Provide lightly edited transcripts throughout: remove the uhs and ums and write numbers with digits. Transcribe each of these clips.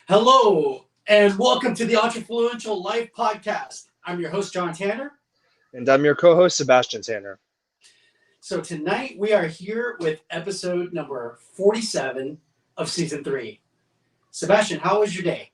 Hello, and welcome to the Entrefluential Life Podcast. I'm your host, John Tanner. And I'm your co-host, Sebastian Tanner. So, tonight we are here with episode number 47 of season 3. Sebastian, how was your day?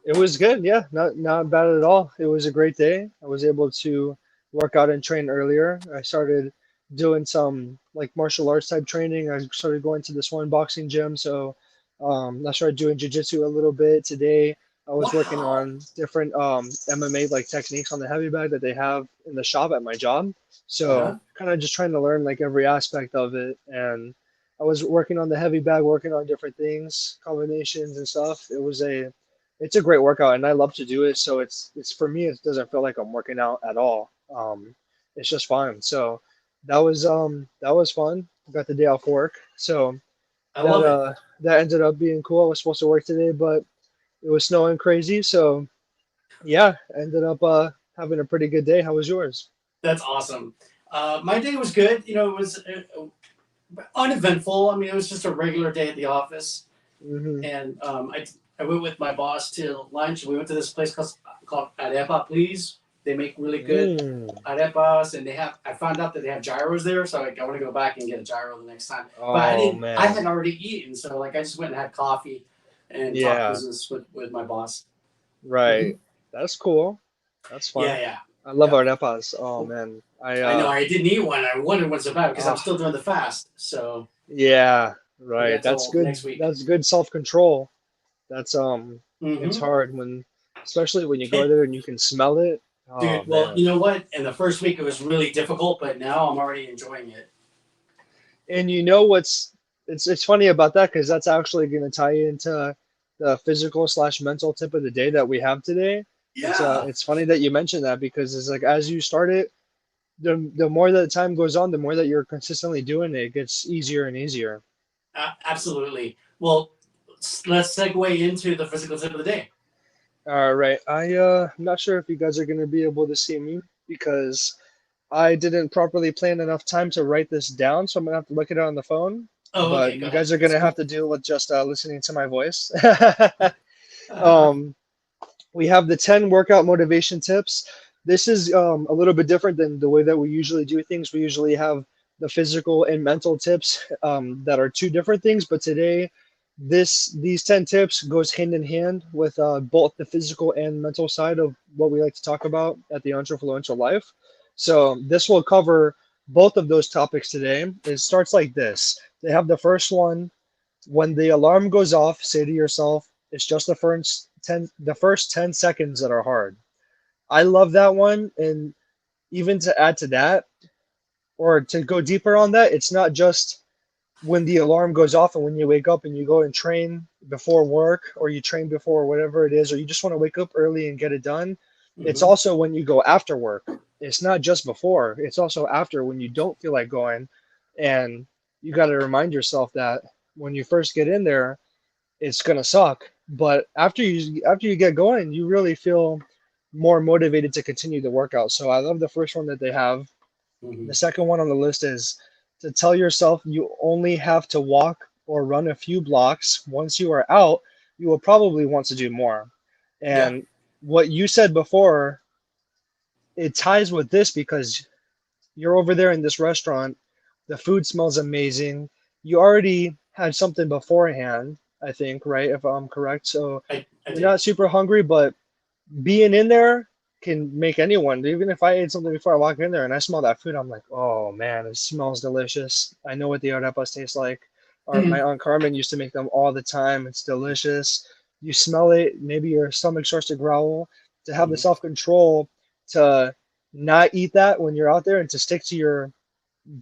It was good, yeah, not bad at all. It was a great day. I was able to work out and train earlier. I started doing some like martial arts type training. I started going to this one boxing gym, so I started doing jiu-jitsu a little bit today. I was working Wow. on different MMA like techniques on the heavy bag that they have in the shop at my job. Uh-huh. So kind of just trying to learn like every aspect of it. And I was working on the heavy bag, working on different things, combinations and stuff. It's a great workout and I love to do it. So it's for me, it doesn't feel like I'm working out at all. It's just fun. So that was fun. Got the day off work. So I that love it. uh that ended up being cool. I was supposed to work today, but it was snowing crazy. So yeah, ended up having a pretty good day. How was yours? That's awesome. My day was good. It was uneventful. I mean, it was just a regular day at the office. Hmm. And I went with my boss to lunch. We went to this place called Arepa Please. They make really good Mm. arepas, and I found out that they have gyros there, so I want to go back and get a gyro the next time. But I Oh didn't. I man. had already eaten, so I just went and had coffee and talked Yeah, business with my boss. Hmm. right. That's cool. That's Yeah, fun. yeah, I love yeah. arepas. Oh man. I know. I didn't eat one. I wondered what's about because I'm Ah still doing the fast. So yeah, we right. got That's till good. next week. That's good self-control. That's it's Hmm. hard especially when you go there and you can smell it. Oh Dude, well, man. you know what? In the first week, it was really difficult, but now I'm already enjoying it. And you know what's it's funny about that because that's actually going to tie into the physical slash mental tip of the day that we have today. Yeah, It's funny that you mentioned that because it's like as you start it, the more that time goes on, the more that you're consistently doing it, it gets easier and easier. absolutely. Well, let's segue into the physical tip of the day. All right, I'm not sure if you guys are going to be able to see me because I didn't properly plan enough time to write this down, so I'm gonna have to look it up on the phone. Oh, But okay, go you ahead. guys are That's gonna have cool. to deal with just listening to my voice. Um, we have the 10 workout motivation tips. This is a little bit different than the way that we usually do things. We usually have the physical and mental tips that are two different things, but today these 10 tips goes hand in hand with both the physical and mental side of what we like to talk about at the Entrefluential Life. So this will cover both of those topics today. It starts like this. They have the first one: when the alarm goes off, say to yourself, it's just the first 10 seconds that are hard. I love that one. And even to add to that, or to go deeper on that, it's not just when the alarm goes off and when you wake up and you go and train before work or you train before whatever it is, or you just want to wake up early and get it done. It's Hmm. also when you go after work. It's not just before, it's also after when you don't feel like going. And you got to remind yourself that when you first get in there, it's gonna suck. But after you get going, you really feel more motivated to continue the workout. So I love the first one that they have. The Hmm. second one on the list is to tell yourself you only have to walk or run a few blocks. Once you are out, you will probably want to do more. Yeah. And what you said before, it ties with this because you're over there in this restaurant, the food smells amazing. You already had something beforehand, I think, right? If I'm correct. So I you're did. not super hungry, but being in there can make anyone, even if I ate something before I walk in there and I smell that food, I'm like, oh man, it smells delicious. I know what the arepas taste like. My Aunt Carmen used to make them all the time. It's delicious. You smell it, maybe your stomach starts to growl. To have the Hmm. self-control to not eat that when you're out there and to stick to your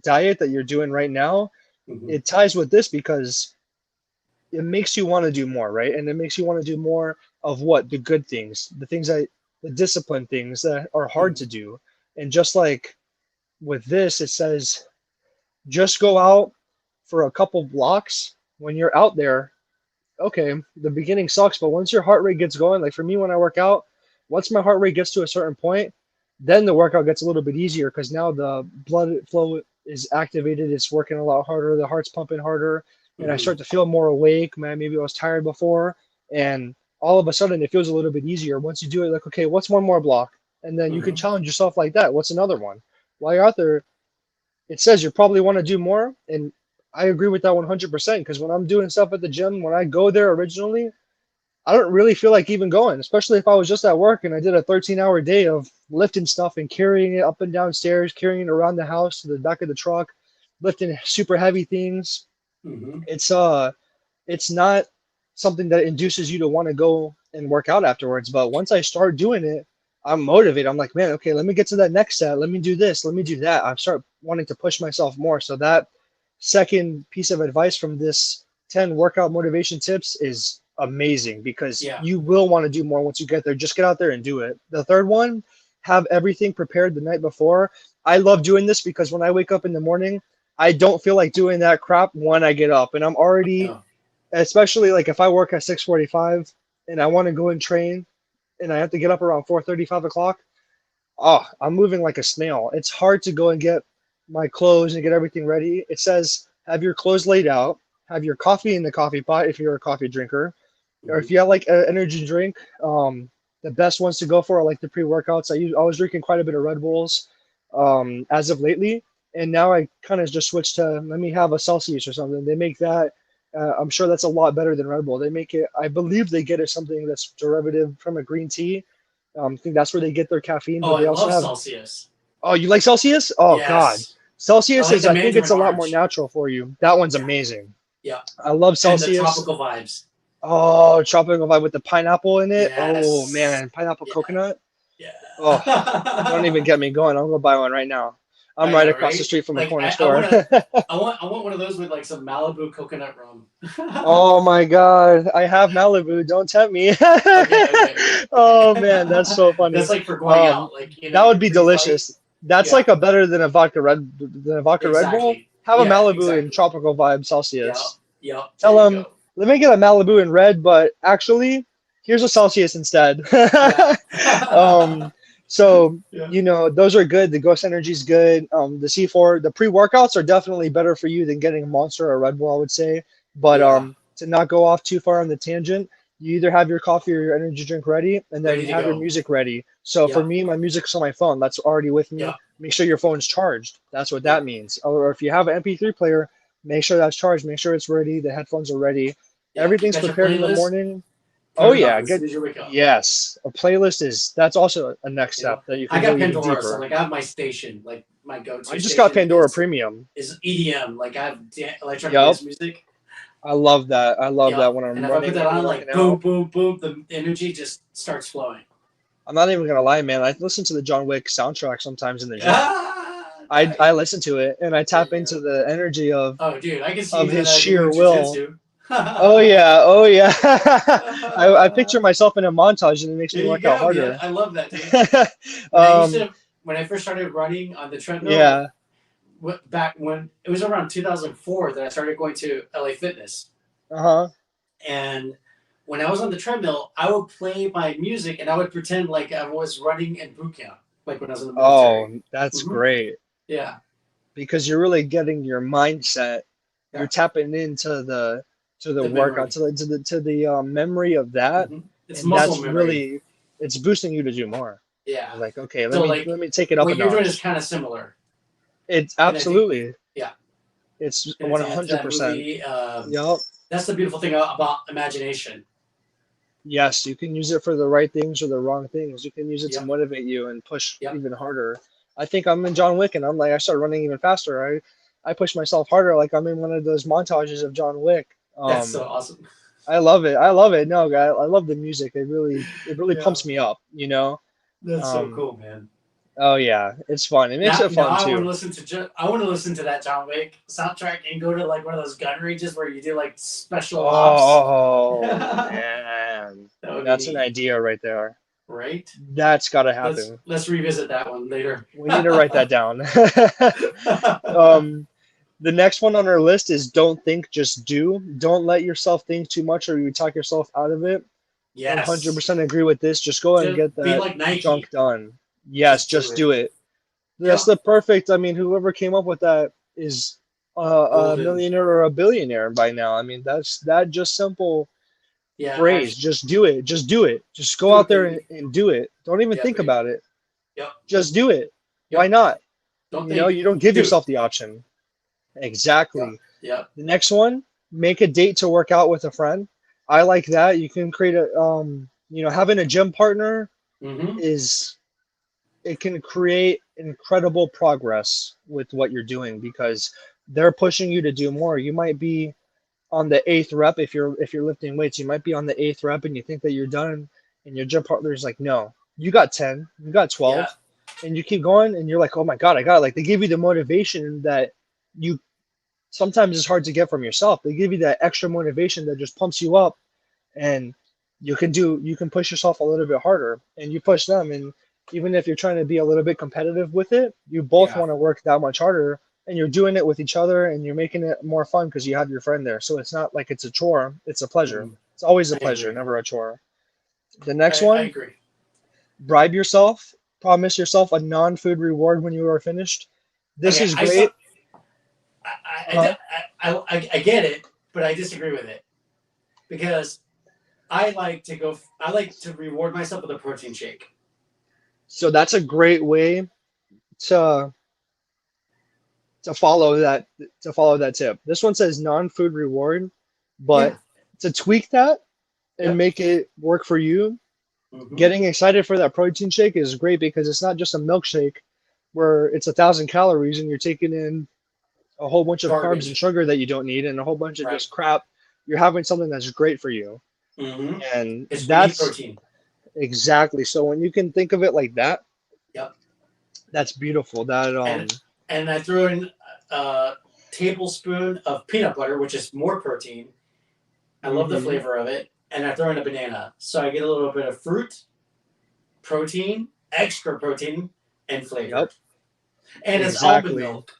diet that you're doing right now, Hmm. it ties with this because it makes you want to do more, right? And it makes you want to do more of what? The good things, the disciplined things that are hard Hmm. to do. And just like with this, it says just go out for a couple blocks. When you're out there, okay, the beginning sucks, but once your heart rate gets going, like for me when I work out, once my heart rate gets to a certain point, then the workout gets a little bit easier because now the blood flow is activated, it's working a lot harder, the heart's pumping harder, and I Hmm. start to feel more awake. Man, maybe I was tired before, and all of a sudden it feels a little bit easier once you do it. Like, okay, what's one more block? And then you can Hmm. challenge yourself like that. What's another one? While you're out there, it says you probably want to do more, and I agree with that 100%. Because when I'm doing stuff at the gym, when I go there originally, I don't really feel like even going, especially if I was just at work and I did a 13-hour day of lifting stuff and carrying it up and down stairs, carrying it around the house to the back of the truck, lifting super heavy things. Hmm. It's it's not something that induces you to want to go and work out afterwards. But once I start doing it, I'm motivated. I'm like, man, okay, let me get to that next set. Let me do this. Let me do that. I start wanting to push myself more. So that second piece of advice from this 10 workout motivation tips is amazing because Yeah. you will want to do more once you get there. Just get out there and do it. The third one, have everything prepared the night before. I love doing this because when I wake up in the morning, I don't feel like doing that crap when I get up, and I'm already, No. especially like if I work at 6:45 and I want to go and train and I have to get up around 4:30, 5 o'clock. Oh, I'm moving like a snail. It's hard to go and get my clothes and get everything ready. It says have your clothes laid out, have your coffee in the coffee pot if you're a coffee drinker, or Hmm. if you have like an energy drink. The best ones to go for are like the pre-workouts. I was drinking quite a bit of Red Bulls as of lately, and now I kind of just switched to let me have a Celsius or something. They make that. I'm sure that's a lot better than Red Bull. They make it. I believe they get it something that's derivative from a green tea. I think that's where they get their caffeine, Oh, but I they also love have. Celsius. Oh, you like Celsius? Oh God, Yes. I Celsius like is. the I think it's mandarin a lot more orange. natural for you. That one's Yeah. amazing. Yeah. I love And the Celsius. tropical vibes. Oh, tropical vibe with the pineapple in it. Oh Yes. man, pineapple Yeah. coconut. Yeah. Oh, don't even get me going. I'll go buy one right now. I'm I right know, across the right? street from a Like corner I store. want to, I want one of those with like some Malibu coconut rum. Oh my God, I have Malibu. Don't tempt me. Okay, okay. Oh man, that's so funny. That's like for going out, like That would your be pre-flight. delicious. That's Yeah, like a better than a vodka Red Bull. exactly. Have a Yeah, Malibu in exactly. tropical vibe Yep, Celsius. yep. There Tell you them, go. let me get a Malibu in red, but actually, here's a Celsius instead. Yeah. um, so Yeah. those are good. The Ghost Energy is good. The C4, the pre-workouts are definitely better for you than getting a Monster or a Red Bull, I would say. But Yeah. to not go off too far on the tangent, you either have your coffee or your energy drink ready, and then Ready you to have your go. music ready. So for Yep. me, my music's on my phone. That's already with me. Yep. Make sure your phone's charged. That's what Yep. that means. Or if you have an MP3 player, make sure that's charged. Make sure it's ready. The headphones are ready. Yep. You Everything's got your prepared in the playlist. morning. Put Oh it on yeah, as good. soon as you wake up. Yes, a playlist that's also a next You know, step that you I can got go even Pandora, so deeper. like I have my station, like my I go-to just got station Pandora Premium. is EDM. Like I have electronic Yup, dance music. I love that. I love that Yep. when I'm And if I put running that and on, working like boom, out. boom, boom, the energy just starts flowing. I'm not even gonna lie, man. I listen to the John Wick soundtrack sometimes in the gym. Ah, I nice. listen to it and I There tap you into go. the energy Oh, dude, I can see of you doing his that if you're sheer doing will. jujitsu. Oh yeah, oh yeah. I picture myself in a montage and it makes me There you work out go, man. harder. I love that, dude. um, When I first started running on the treadmill, yeah. back when it was around 2004 that I started going to LA Fitness. Uh-huh. And when I was on the treadmill, I would play my music and I would pretend like I was running in boot camp, like when I was in the Oh, military. that's Hmm. great Yeah. because you're really getting your mindset. You're Yeah. tapping into the The workout memory. to the memory of that, Hmm. It's and muscle that's memory. really it's boosting you to do more. Yeah. It's like, okay, let So me like let me take it up a what you're doing is notch. kind of similar. It's And I think, absolutely yeah. it's Connecting that to that 100%. movie. Yep. That's the beautiful thing about imagination. Yes, you can use it for the right things or the wrong things. You can use it to Yep. motivate you and push Yep. even harder. I think I'm in John Wick and I'm like I start running even faster. I push myself harder like I'm in one of those montages of John Wick. That's so awesome. I love it. I love it. No, guy, I love the music. It really Yeah. pumps me up. That's so Um, cool, man. oh yeah, it's fun. It makes Now, it fun I want to too. listen to I want to listen to that John Wick soundtrack and go to like one of those gun ranges where you do like special ops. Oh That man, would be that's an neat, idea right there. right? That's got to Let's happen. let's revisit that one later. We need to write that down. um, the next one on our list is don't think, just do. Don't let yourself think too much or you talk yourself out of it. Yes, 100% agree with this. Just go and just get be that like junk Nike. done. Yes, Just do just do it. it. That's Yep, the perfect. I mean, whoever came up with that is a golden. millionaire or a billionaire by now. I mean, that just simple Yeah, phrase. actually, Just do it. Just do it. Just go do out it, there baby. and do it. Don't even Yeah, think baby. about it. Yep. Just do it. Why Yep. not? Don't You know, think. you don't give Do it. yourself the option. Yep. Exactly. Yep. The next one, make a date to work out with a friend. I like that. You can create a, having a gym partner Mm-hmm. is, it can create incredible progress with what you're doing because they're pushing you to do more. You might be on the eighth rep if you're lifting weights. You might be on the eighth rep and you think that you're done, and your gym partner is like, no, you got 10, you got Yeah. 12, and you keep going, and you're like, oh my god, I got it. Like they give you the motivation that you sometimes it's hard to get from yourself. They give you that extra motivation that just pumps you up, and you can push yourself a little bit harder, and you push them. And even if you're trying to be a little bit competitive with it, you both Yeah. want to work that much harder, and you're doing it with each other, and you're making it more fun because you have your friend there. So it's not like it's a chore, it's a pleasure. Mm-hmm. It's always a I pleasure, agree. never a chore. The next I one, agree. bribe yourself. Promise yourself a non-food reward when you are finished. This Okay. is I saw. great. I, Uh-huh. I get it, but I disagree with it because I like to go. I like to reward myself with a protein shake. So that's a great way to to follow that to follow that tip. This one says non-food reward, but Yeah. to tweak that and Yep. make it work for you, Mm-hmm. getting excited for that protein shake is great because it's not just a milkshake where it's 1,000 calories and you're taking in a whole bunch of carbs and Garbage. sugar that you don't need and a whole bunch of Right. just crap. You're having something that's great for you. Mm-hmm. And Because we need that's protein. exactly, so when you can think of it like that, Yep. that's beautiful. That And I throw in a tablespoon of peanut butter, which is more protein. I love the mhm, flavor of it, and I throw in a banana, so I get a little bit of fruit, protein, extra protein, and yep, flavor. And it's almond exactly. milk.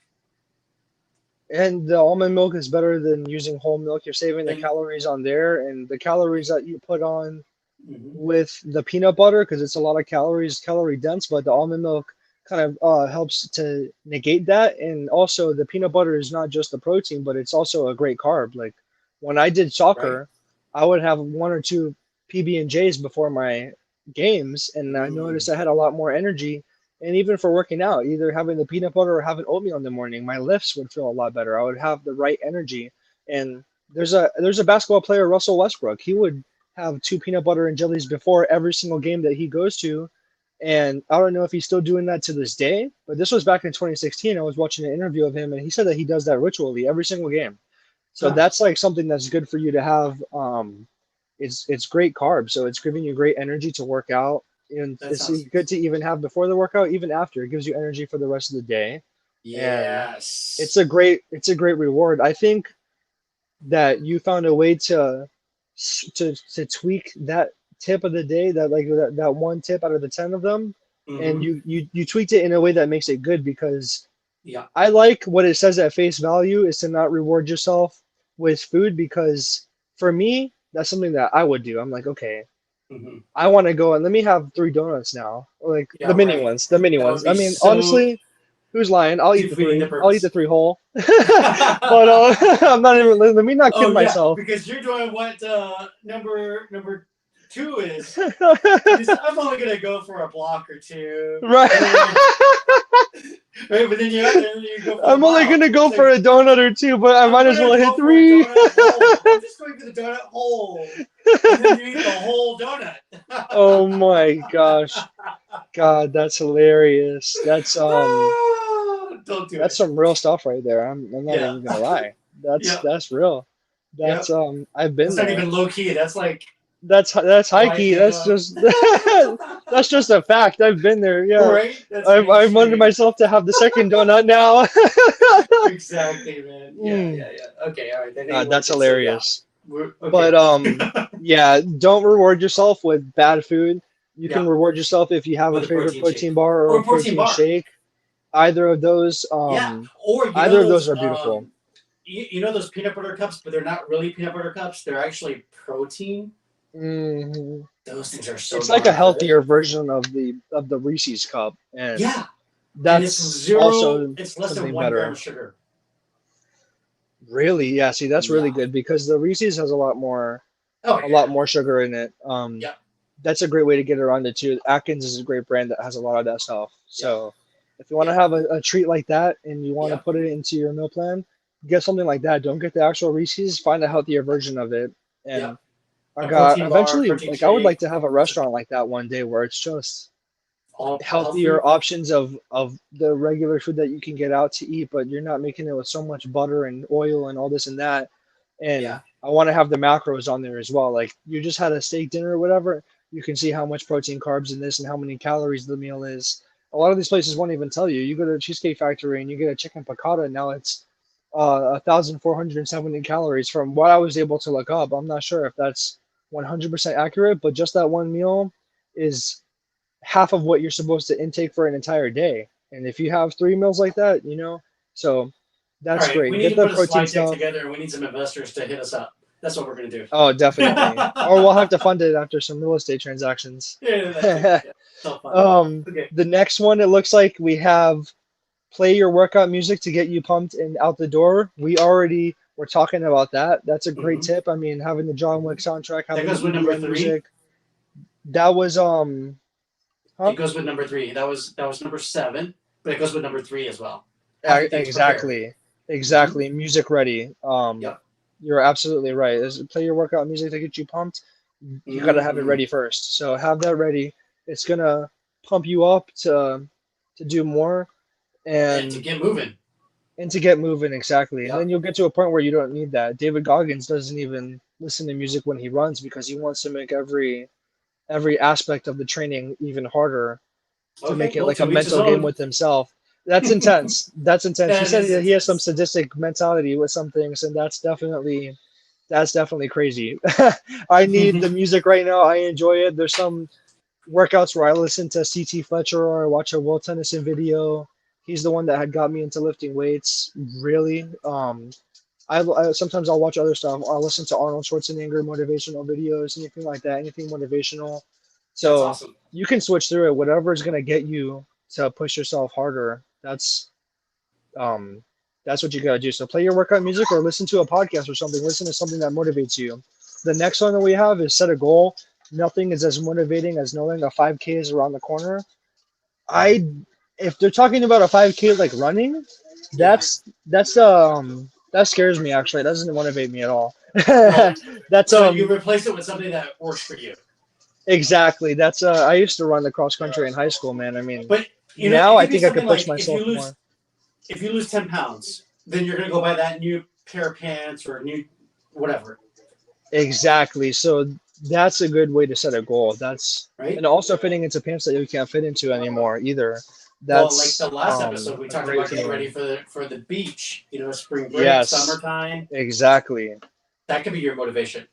And the almond milk is better than using whole milk. You're saving the And calories on there, and the calories that you put on mm-hmm. with the peanut butter, because it's a lot of calories, calorie dense, but the almond milk kind of helps to negate that. And also, the peanut butter is not just the protein, but it's also a great carb. Like when I did Right. soccer, I would have one or two PB&Js before my games, and I Mm. noticed I had a lot more energy. And even for working out, either having the peanut butter or having oatmeal in the morning, my lifts would feel a lot better. I would have the right energy. And there's a basketball player, Russell Westbrook. He would have two peanut butter and jellies before every single game that he goes to. And I don't know if he's still doing that to this day, but this was back in 2016. I was watching an interview of him, and he said that he does that ritually every single game. So Huh. that's like something that's good for you to have. It's great carbs, so it's giving you great energy to work out, and That it's sounds. good to even have before the workout, even after. It gives you energy for the rest of the day, and Yes. it's a great reward. I think that you found a way to tweak that tip of the day, that like that one tip out of the 10 of them, and Mm-hmm. you tweaked it in a way that makes it good because Yeah. I like what it says at face value is to not reward yourself with food, because for me that's something that I would do. I'm like, okay, Mm-hmm. I want to go and let me have 3 donuts now, like Yeah. the mini Right. ones, the mini That would ones. be I mean, so honestly, who's lying? I'll eat the defeating the three. I'll eat the purpose. three whole. But I'm not even. Let me not kid Oh yeah, myself. because you're doing what number two is. Is I'm only gonna go for a block or two, Right. and then right, but then you go for the I'm only mile. gonna go It's for like a donut or two, but I I'm might as well gonna hit go for a three. donut hole. I'm just going for the donut hole, and then you eat the whole donut. Oh my gosh. God, that's hilarious. Don't do That's it. some real stuff right there. I'm not Yeah, even gonna lie. That's yep, that's real. yep. I've been That's not there. even low key. That's like That's high key. quietly That's dumb. just that's just a fact. I've been there. Yeah. Right? That's I wanted mainstream. myself to have the second donut now. Exactly, man. Yeah, Mm. yeah, yeah. Okay, all right. That ain't That's working. So yeah, hilarious. we're But okay. yeah, don't reward yourself with bad food. You Yeah, can reward yourself if you have a with a favorite protein shake protein bar or or a a protein protein bar. shake. Either of those, Yeah, um, or you know either of those those are beautiful. you know those peanut butter cups, but they're not really peanut butter cups. They're actually protein. hmm Those things are so It's like a darn good. healthier version of the Reese's cup, and Yeah, and it's that's zero. also It's less than something 1 gram better. of sugar. Really, yeah. See, that's really Yeah, good because the Reese's has a lot more. Oh a yeah. lot more sugar in it. Yep. That's a great way to get around it too. Atkins is a great brand that has a lot of that stuff. Yep. So if you want to Yep. have a treat like that and you want to Yep. put it into your meal plan, get something like that. Don't get the actual Reese's. Find a healthier version of it. Yep. And I A got protein bar, eventually protein like I would like shake. to have a restaurant like that one day where it's just All health food. healthier options of the regular food that you can get out to eat, but you're not making it with so much butter and oil and all this and that. Yeah. And I want to have the macros on there as well. Like you just had a steak dinner or whatever, you can see how much protein, carbs in this and how many calories the meal is. A lot of these places won't even tell you. You go to a Cheesecake Factory and you get a chicken piccata, now it's 1,470 calories from what I was able to look up. I'm not sure if that's 100% accurate, but just that one meal is half of what you're supposed to intake for an entire day. And if you have three meals like that, so All that's right. We great. need Get to the put a protein slide deck stuff. together, and we need some investors to hit us up. That's what we're gonna do. Oh, definitely. Or we'll have to fund it after some real estate transactions. Yeah, that too. Yeah. So fun. Okay. The next one, it looks like we have play your workout music to get you pumped and out the door. We already were talking about that. That's a great Hmm. tip. I mean, having the John Wick soundtrack, That having the goes with number EDM 3. music. That was It huh? goes with number 3. That was number 7, but it goes with number 3 as well. Having things prepared. Exactly. Hmm. Exactly. Music ready. Yep. You're absolutely right. Play your workout music to get you pumped. You got to have it Hmm. ready first. So have that ready. It's gonna pump you up to do more And to and get moving. to get moving exactly. And then Yep. you'll get to a point where you don't need that. David Goggins doesn't even listen to music when he runs because he wants to make every aspect of the training even harder to Okay. make it Well, like a to each his mental game own. with himself. That's intense. That's intense. He That said is he has some intense. sadistic mentality with some things, and that's definitely crazy. I need the music right now. I enjoy it. There's some workouts where I listen to CT Fletcher or I watch a Will Tennyson video. He's the one that had got me into lifting weights. Really, I sometimes I'll watch other stuff. I'll listen to Arnold Schwarzenegger motivational videos, anything like that, anything motivational. That's So awesome. you can switch through it. Whatever is gonna get you to push yourself harder. Um, that's what you gotta do. So play your workout music or listen to a podcast or something. Listen to something that motivates you. The next one that we have is set a goal. Nothing is as motivating as knowing a 5K is around the corner. I If they're talking about a 5K like running, Yeah. that scares me actually. It doesn't motivate me at all. Well, That's so you replace it with something that works for you. exactly. That's I used to run the cross country in high school, man. I mean, But now it I could be think I something could push like if myself more. you lose 10 pounds, then you're gonna go buy that new pair of pants or new whatever, Exactly. So that's a good way to set a goal. That's right? and also fitting into pants that you can't fit into anymore either. Well, like That's the last episode, we a talked great about getting thing. ready for the beach. Spring break, Yes, summertime. exactly. That could be your motivation.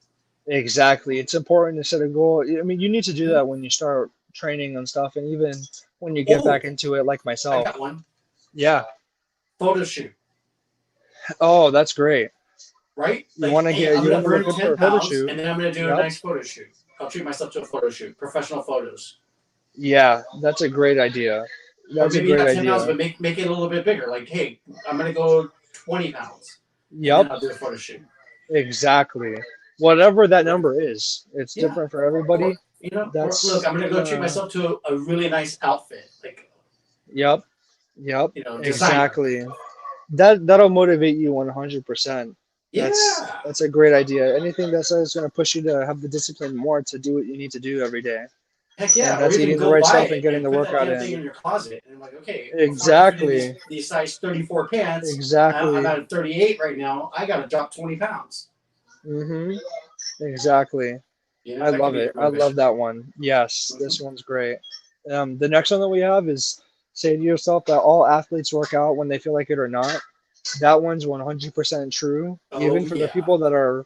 Exactly. It's important to set a goal. I mean, you need to do that when you start training and stuff, and even when you get back Oh, into it, like I myself. got one. Yeah. Photo shoot, Oh, that's great. right? You Like, want to hey, get I'm you gonna want to look burn good for 10 a photo pounds, shoot. and then I'm gonna do a Yep. nice photo shoot. I'll treat myself to a photo shoot, professional photos, Yeah, that's a great idea. or That's a maybe great not 10 pounds, idea. but make it a little bit bigger. Like, hey, I'm gonna go 20 pounds, and then Yep. I'll do a photo shoot. Exactly. Whatever that Right? number is, it's Yeah. different for everybody. Or look, That's I'm gonna go treat gonna. myself to a really nice outfit, like Yep. Yep. designer. Exactly. That'll motivate you 100%. Yeah. That's a great idea. Anything that says it's gonna push you to have the discipline more to do what you need to do every day, Heck and yeah. Or that's even eating the go right buy stuff and it getting and the put that workout damn thing in. in your closet. And I'm like, okay, before I can fit in Exactly. these size 34 pants, I'm Exactly. at 38 right now. I gotta drop 20 pounds. Mhm. Exactly. I That could love be your it. I love motivation. that one. Yes, Hmm. this one's great. The next one that we have is say to yourself that all athletes work out when they feel like it or not. That one's 100% true. Oh Even for the yeah. people that are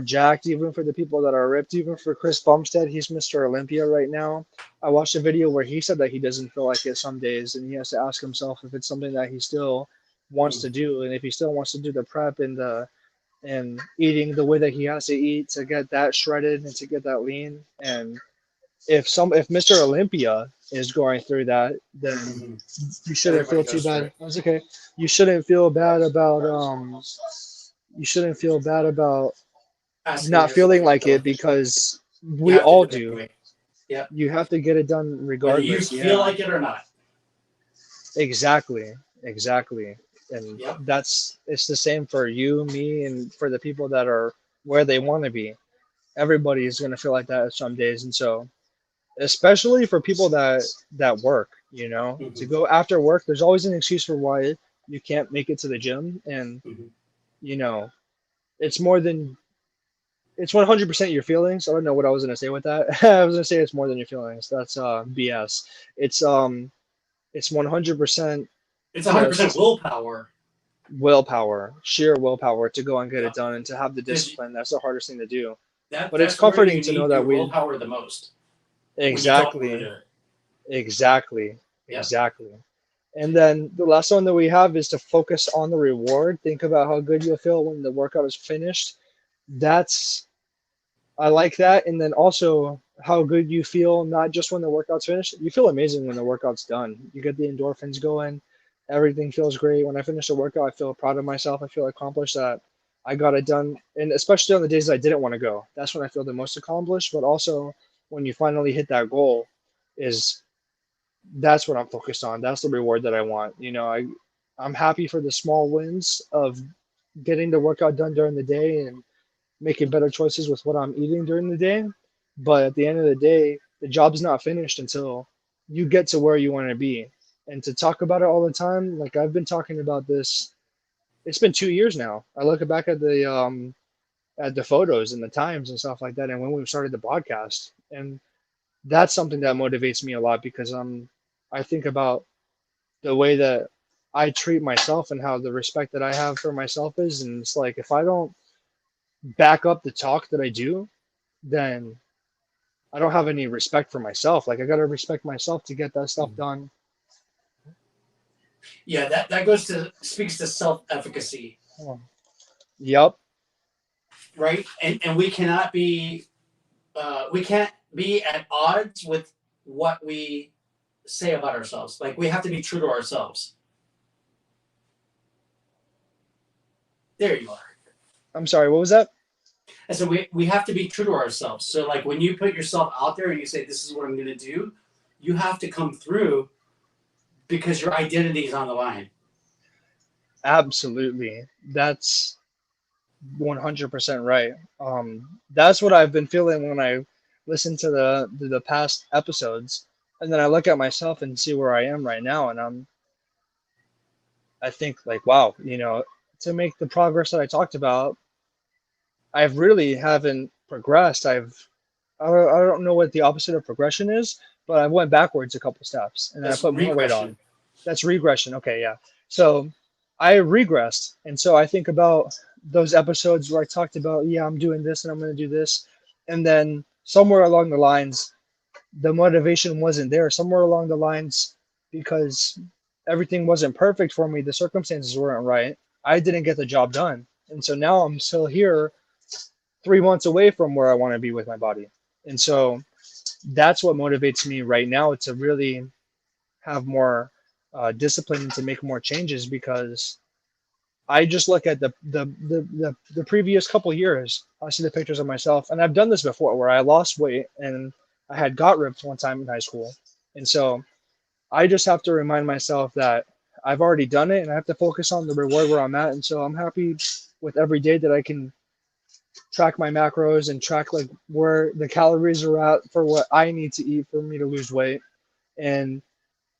jacked, even for the people that are ripped, even for Chris Bumstead, he's Mr. Olympia right now. I watched a video where he said that he doesn't feel like it some days, and he has to ask himself if it's something that he still wants to do, and if he still wants to do the prep and eating the way that he has to eat to get that shredded and to get that lean. And if Mr. Olympia is going through that, then Mm-hmm. you shouldn't Everybody feel too goes through bad. it. That's okay. You shouldn't feel bad about you shouldn't feel bad about asking not yourself feeling what like the it motivation. because You we have to all do it do. anyway. Yep. You have to get it done Whether you regardless. feel Yeah, like it or not. exactly. Exactly. And Yep. it's the same for you, me, and for the people that are where they want to be. Everybody is going to feel like that some days. And so, especially for people that work, to Hmm. go after work, there's always an excuse for why you can't make it to the gym. And, Hmm. you know, it's more than it's 100% your feelings. I don't know what I was gonna say with that. I was gonna say it's more than your feelings. That's BS. It's 100% It's 100% just willpower. willpower, sheer willpower to go and get it Yep. done and to have the Because discipline. That's the hardest thing to do. But it's that's where comforting you to know need that your we willpower the most when you don't want to exactly, do it. exactly, Yep. exactly. And then the last one that we have is to focus on the reward. Think about how good you'll feel when the workout is finished. That's I like that. And then also how good you feel, not just when the workout's finished. You feel amazing when the workout's done. You get the endorphins going. Everything feels great. When I finish a workout, I feel proud of myself. I feel accomplished that I got it done. And especially on the days that I didn't want to go, that's when I feel the most accomplished. But also when you finally hit that goal, is that's what I'm focused on. That's the reward that I want. I'm happy for the small wins of getting the workout done during the day and making better choices with what I'm eating during the day. But at the end of the day, the job's not finished until you get to where you want to be. And to talk about it all the time, like I've been talking about this, it's been 2 years now. I look back at the photos and the times and stuff like that, and when we started the podcast, and that's something that motivates me a lot because I think about the way that I treat myself and how the respect that I have for myself is, and it's like if I don't back up the talk that I do, then I don't have any respect for myself. Like I gotta respect myself to get that stuff done. Yeah, that goes to speaks to self-efficacy, Oh. Yep, right? And we can't be at odds with what we say about ourselves. Like we have to be true to ourselves. There you are. I'm sorry. What was that? And so we have to be true to ourselves. So like when you put yourself out there and you say this is what I'm going to do, you have to come through because your identity is on the line. Absolutely. That's 100% right. That's what I've been feeling when I listen to the past episodes, and then I look at myself and see where I am right now, and I think like, wow, to make the progress that I talked about, I've really haven't progressed. I don't know what the opposite of progression is, but I went backwards a couple steps and then I That's put more weight on. regression. That's regression. Okay, yeah. So I regressed. And so I think about those episodes where I talked about, yeah, I'm doing this and I'm going to do this. And then somewhere along the lines, the motivation wasn't there. Somewhere along the lines, because everything wasn't perfect for me, the circumstances weren't right. I didn't get the job done. And so now I'm still here 3 months away from where I want to be with my body. And so that's what motivates me right now to really have more discipline and to make more changes because I just look at the previous couple years. I see the pictures of myself, and I've done this before where I lost weight and I had got ripped one time in high school. And so I just have to remind myself that I've already done it and I have to focus on the reward where I'm at. And so I'm happy with every day that I can track my macros and track like where the calories are at for what I need to eat for me to lose weight. And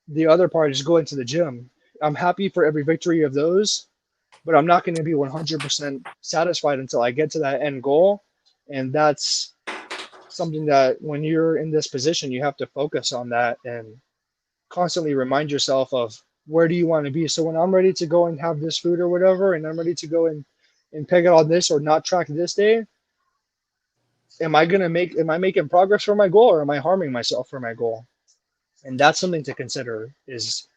the other part is going to the gym. I'm happy for every victory of those, but I'm not going to be 100% satisfied until I get to that end goal. And that's something that when you're in this position, you have to focus on that and constantly remind yourself of where do you want to be. So when I'm ready to go and have this food or whatever, and I'm ready to go and peg it on this or not track this day, am I making progress for my goal or am I harming myself for my goal? And that's something to consider is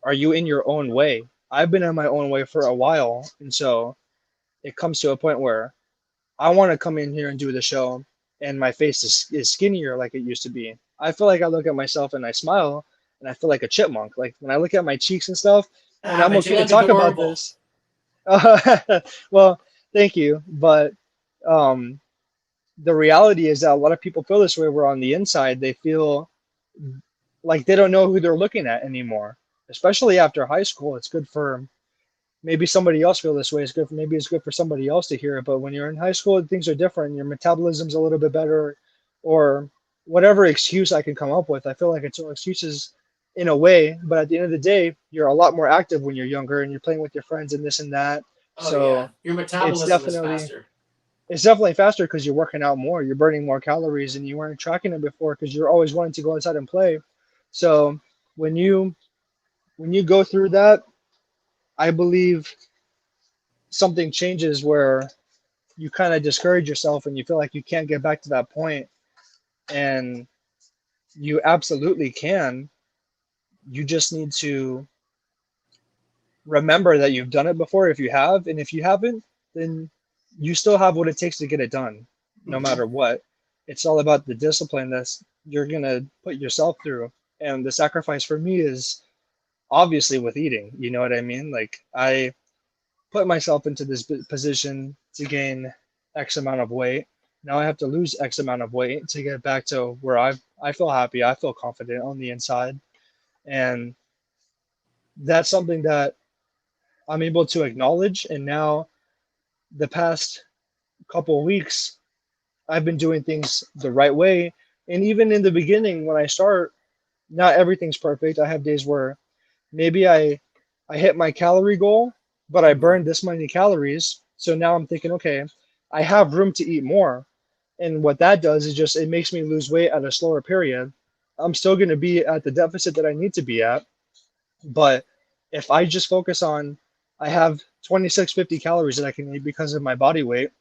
are you in your own way? I've been in my own way for a while. And so it comes to a point where I want to come in here and do the show and my face is skinnier like it used to be. I feel like I look at myself and I smile and I feel like a chipmunk. Like when I look at my cheeks and stuff, and I'm But you okay to look talk about adorable. this. Well, thank you. But um, the reality is that a lot of people feel this way. Where on the inside, they feel like they don't know who they're looking at anymore. Especially after high school, it's good for maybe somebody else feel this way. It's good. Maybe it's good for somebody else to hear it. But when you're in high school, things are different. Your metabolism's a little bit better, or whatever excuse I can come up with. I feel like it's all excuses in a way. But at the end of the day, you're a lot more active when you're younger and you're playing with your friends and this and that. Oh yeah, So your it's metabolism is definitely faster. it's definitely faster because you're working out more. You're burning more calories, and you weren't tracking it before because you're always wanting to go outside and play. So when you go through that, I believe something changes where you kind of discourage yourself and you feel like you can't get back to that point, and you absolutely can. You just need to remember that you've done it before if you have, and if you haven't, then you still have what it takes to get it done no Hmm. matter what. It's all about the discipline that you're going to put yourself through, and the sacrifice for me is obviously with eating. You know what I mean? Like, I put myself into this position to gain X amount of weight. Now I have to lose X amount of weight to get back to where I feel happy, I feel confident on the inside. And that's something that I'm able to acknowledge. And now the past couple of weeks, I've been doing things the right way. And even in the beginning, when I start, not everything's perfect. I have days where maybe I hit my calorie goal, but I Hmm. burned this many calories. So now I'm thinking, okay, I have room to eat more. And what that does is just it makes me lose weight at a slower period. I'm still going to be at the deficit that I need to be at, but if I just focus on I have 2650 calories that I can eat because of my body weight.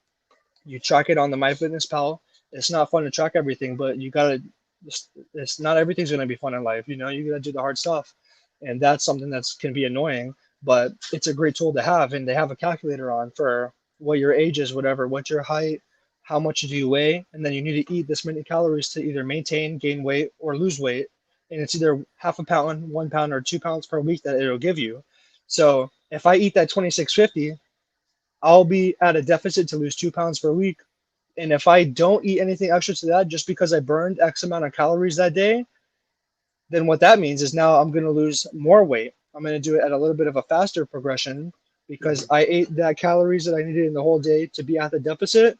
You track it on the MyFitnessPal. It's not fun to track everything, but you gotta. It's not everything's gonna be fun in life. You know, you gotta do the hard stuff, and that's something that's can be annoying. But it's a great tool to have, and they have a calculator on for what your age is, whatever, what's your height, how much do you weigh, and then you need to eat this many calories to either maintain, gain weight, or lose weight. And it's either half a pound, 1 pound, or 2 pounds per week that it'll give you. So if I eat that 2650, I'll be at a deficit to lose 2 pounds per week. And if I don't eat anything extra to that, just because I burned X amount of calories that day, then what that means is now I'm going to lose more weight. I'm going to do it at a little bit of a faster progression because Hmm. I ate that calories that I needed in the whole day to be at the deficit.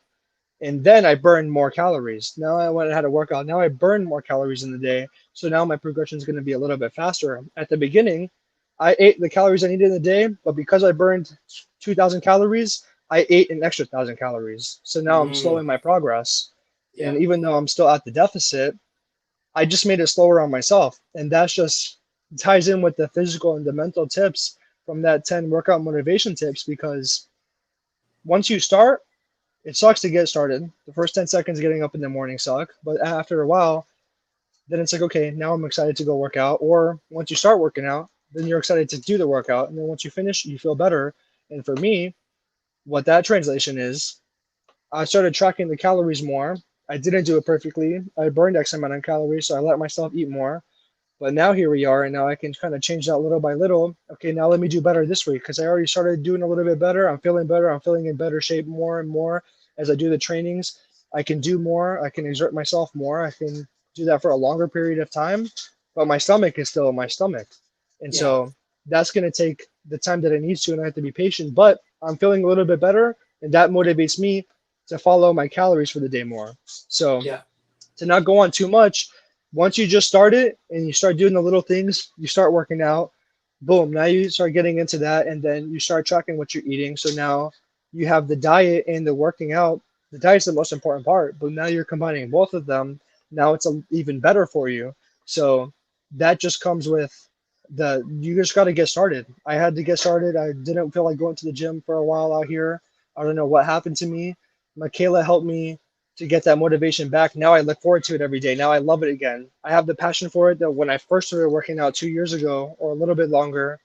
And then I burned more calories. Now I went and had a workout. Now I burned more calories in the day. So now my progression is going to be a little bit faster. At the beginning, I ate the calories I needed in the day, but because I burned 2,000 calories, I ate an extra 1,000 calories. So now I'm Mm. slowing my progress. And Yep. even though I'm still at the deficit, I just made it slower on myself. And that's just ties in with the physical and the mental tips from that 10 workout motivation tips because once you start, it sucks to get started. The first 10 seconds getting up in the morning suck, but after a while, then it's like, okay, now I'm excited to go work out. Or once you start working out, then you're excited to do the workout. And then once you finish, you feel better. And for me, what that translation is, I started tracking the calories more. I didn't do it perfectly. I burned X amount of calories, so I let myself eat more. But now here we are, and now I can kind of change that little by little. Okay, now let me do better this week because I already started doing a little bit better. I'm feeling better. I'm feeling in better shape more and more as I do the trainings. I can do more. I can exert myself more. I can do that for a longer period of time, but my stomach is still my stomach. And Yeah. so that's going to take the time that it needs to, and I have to be patient. But I'm feeling a little bit better, and that motivates me to follow my calories for the day more. So Yeah. to not go on too much. Once you just start it and you start doing the little things, you start working out, boom, now you start getting into that and then you start tracking what you're eating. So now you have the diet and the working out. The diet's the most important part, but now you're combining both of them. Now it's even better for you. So that just comes with you just got to get started. I had to get started. I didn't feel like going to the gym for a while out here. I don't know what happened to me. Michaela helped me to get that motivation back. Now I look forward to it every day. Now I love it again. I have the passion for it that when I first started working out 2 years ago or a little bit longer,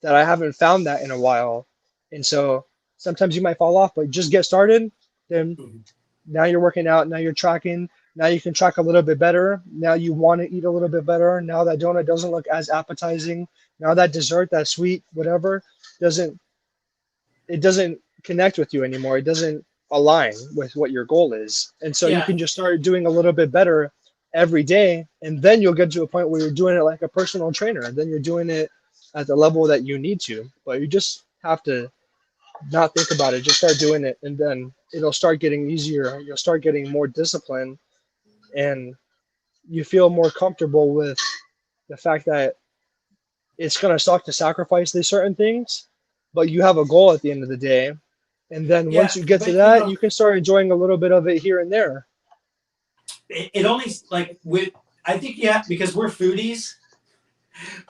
that I haven't found that in a while. And so sometimes you might fall off, but just get started. Then Hmm. now you're working out. Now you're tracking. Now you can track a little bit better. Now you want to eat a little bit better. Now that donut doesn't look as appetizing. Now that dessert, that sweet, whatever, doesn't it doesn't connect with you anymore. It doesn't align with what your goal is. And so you Yeah. can just start doing a little bit better every day. And then you'll get to a point where you're doing it like a personal trainer. And then you're doing it at the level that you need to. But you just have to not think about it, just start doing it. And then it'll start getting easier. You'll start getting more discipline, and you feel more comfortable with the fact that it's going to suck to sacrifice these certain things, but you have a goal at the end of the day. And then Yeah. once you get to But you that, know, you can start enjoying a little bit of it here and there. it only like with I think because we're foodies.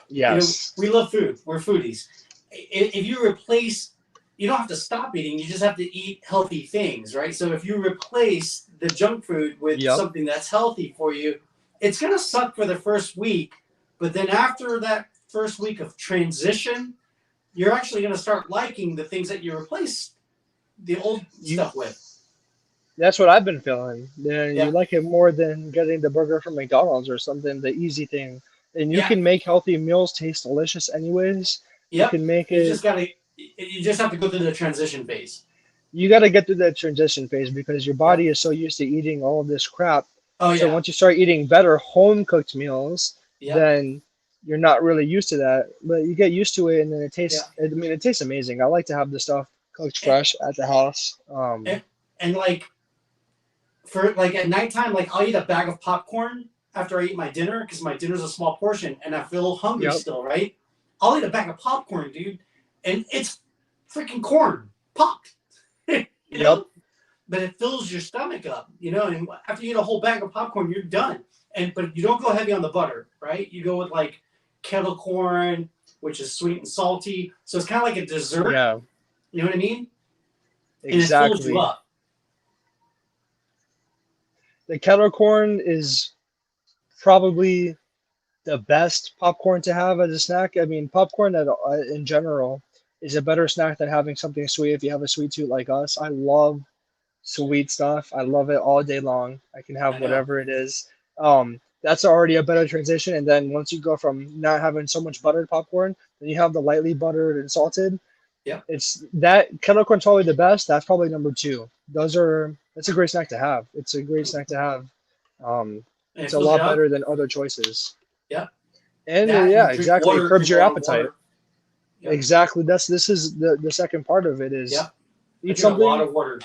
Yes. We love food. We're foodies. If you replace, you don't have to stop eating. You just have to eat healthy things, right? So if you replace the junk food with Yep. something that's healthy for you, it's gonna suck for the first week, but then after that first week of transition, you're actually gonna start liking the things that you replace the old stuff with. That's what I've been feeling. Then Yeah. you like it more than getting the burger from McDonald's or something, the easy thing. And you Yeah. can make healthy meals taste delicious anyways. You Yep. can make You it. just gotta. You just have to go through the transition phase. You got to get through that transition phase because your Yep. body is so used to eating all of this crap. Oh So yeah. once you start eating better home cooked meals, Yep. then you're not really used to that. But you get used to it, and then it tastes. Yeah. I mean, it tastes amazing. I like to have the stuff cooked And, fresh at the house. and like for like at nighttime, like I'll eat a bag of popcorn after I eat my dinner because my dinner's a small portion and I feel hungry Yep. still, right? I'll eat a bag of popcorn, dude, and it's freaking corn popped, you know. Yep. But it fills your stomach up, And after you eat a whole bag of popcorn, you're done. But you don't go heavy on the butter, right? You go with like kettle corn, which is sweet and salty, so it's kind of like a dessert. Yeah. You know what I mean? And it fills you Exactly. up. The kettle corn is probably the best popcorn to have as a snack. I mean, popcorn in general is a better snack than having something sweet if you have a sweet tooth like us. I love sweet stuff. I love it all day long. I can have I know. whatever it is. That's already a better transition. And then once you go from not having so much buttered popcorn, then you have the lightly buttered and salted. Yeah. It's that kettle corn's probably the best. That's probably number two. That's a great snack to have. It's a great snack to have. It's a lot better than other choices. Yeah. And yeah, exactly. It curbs your appetite. Yep. Exactly. This is the second part of it is eat something. A lot of water.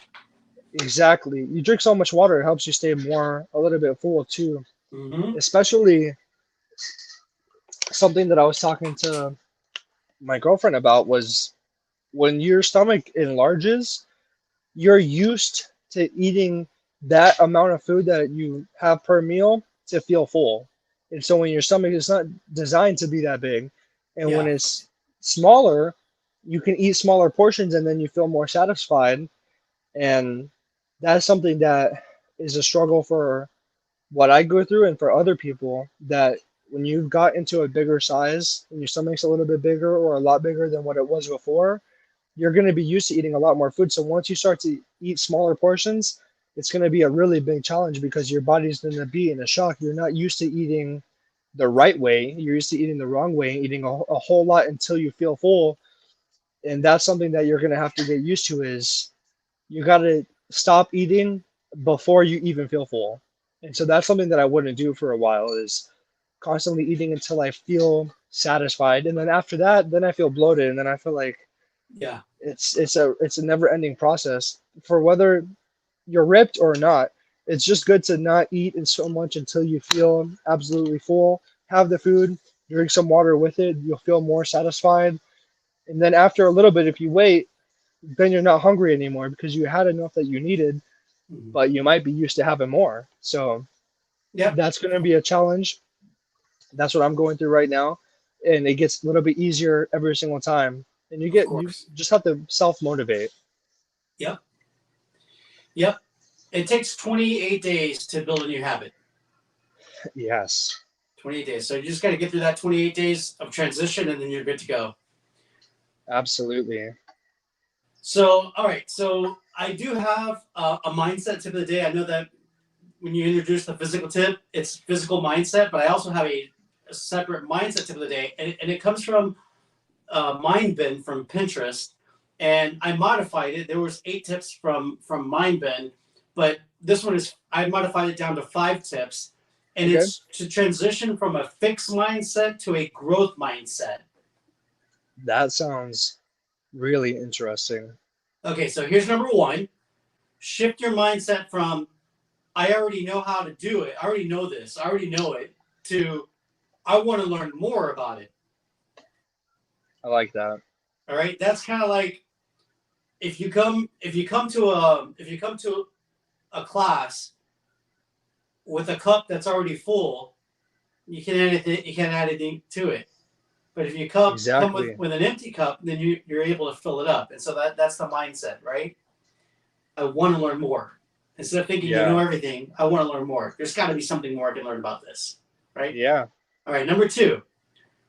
Exactly. You drink so much water, it helps you stay a little bit full too. Mm-hmm. Especially something that I was talking to my girlfriend about was when your stomach enlarges, you're used to eating that amount of food that you have per meal to feel full. And so when your stomach is not designed to be that big, and when it's smaller, you can eat smaller portions and then you feel more satisfied. And that's something that is a struggle for what I go through and for other people, that when you've got into a bigger size and your stomach's a little bit bigger or a lot bigger than what it was before, you're going to be used to eating a lot more food. So once you start to eat smaller portions, it's going to be a really big challenge because your body's going to be in a shock. You're not used to eating the right way. You're used to eating the wrong way, eating a whole lot until you feel full. And that's something that you're going to have to get used to is you got to stop eating before you even feel full. And so that's something that I wouldn't do for a while, is constantly eating until I feel satisfied. And then after that, then I feel bloated. And then I feel like it's a never ending process for whether you're ripped or not. It's just good to not eat in so much until you feel absolutely full. Have the food, drink some water with it. You'll feel more satisfied. And then after a little bit, if you wait, then you're not hungry anymore because you had enough that you needed, but you might be used to having more. So that's going to be a challenge. That's what I'm going through right now. And it gets a little bit easier every single time. And you just have to self-motivate. Yep. It takes 28 days to build a new habit. Yes. 28 days. So you just got to get through that 28 days of transition and then you're good to go. Absolutely. So, all right. So I do have a mindset tip of the day. I know that when you introduce the physical tip, it's physical mindset, but I also have a separate mindset tip of the day. And it comes from Mindbin from Pinterest. and I modified it. There was 8 tips from Mindbend, but this one is I modified it down to 5 tips, and Okay. it's to transition from a fixed mindset to a growth mindset. That sounds really interesting. Okay, so here's number 1. Shift your mindset from I already know how to do it. I already know this. I already know it to I want to learn more about it. I like that. All right? That's kind of like if you come to a class with a cup that's already full, you can't add anything to it. But if you come Exactly. with an empty cup, then you're able to fill it up. And so that's the mindset, right? I want to learn more. Instead of thinking you know Yeah. everything, I want to learn more. There's got to be something more I can learn about this, right? Yeah. All right, number 2,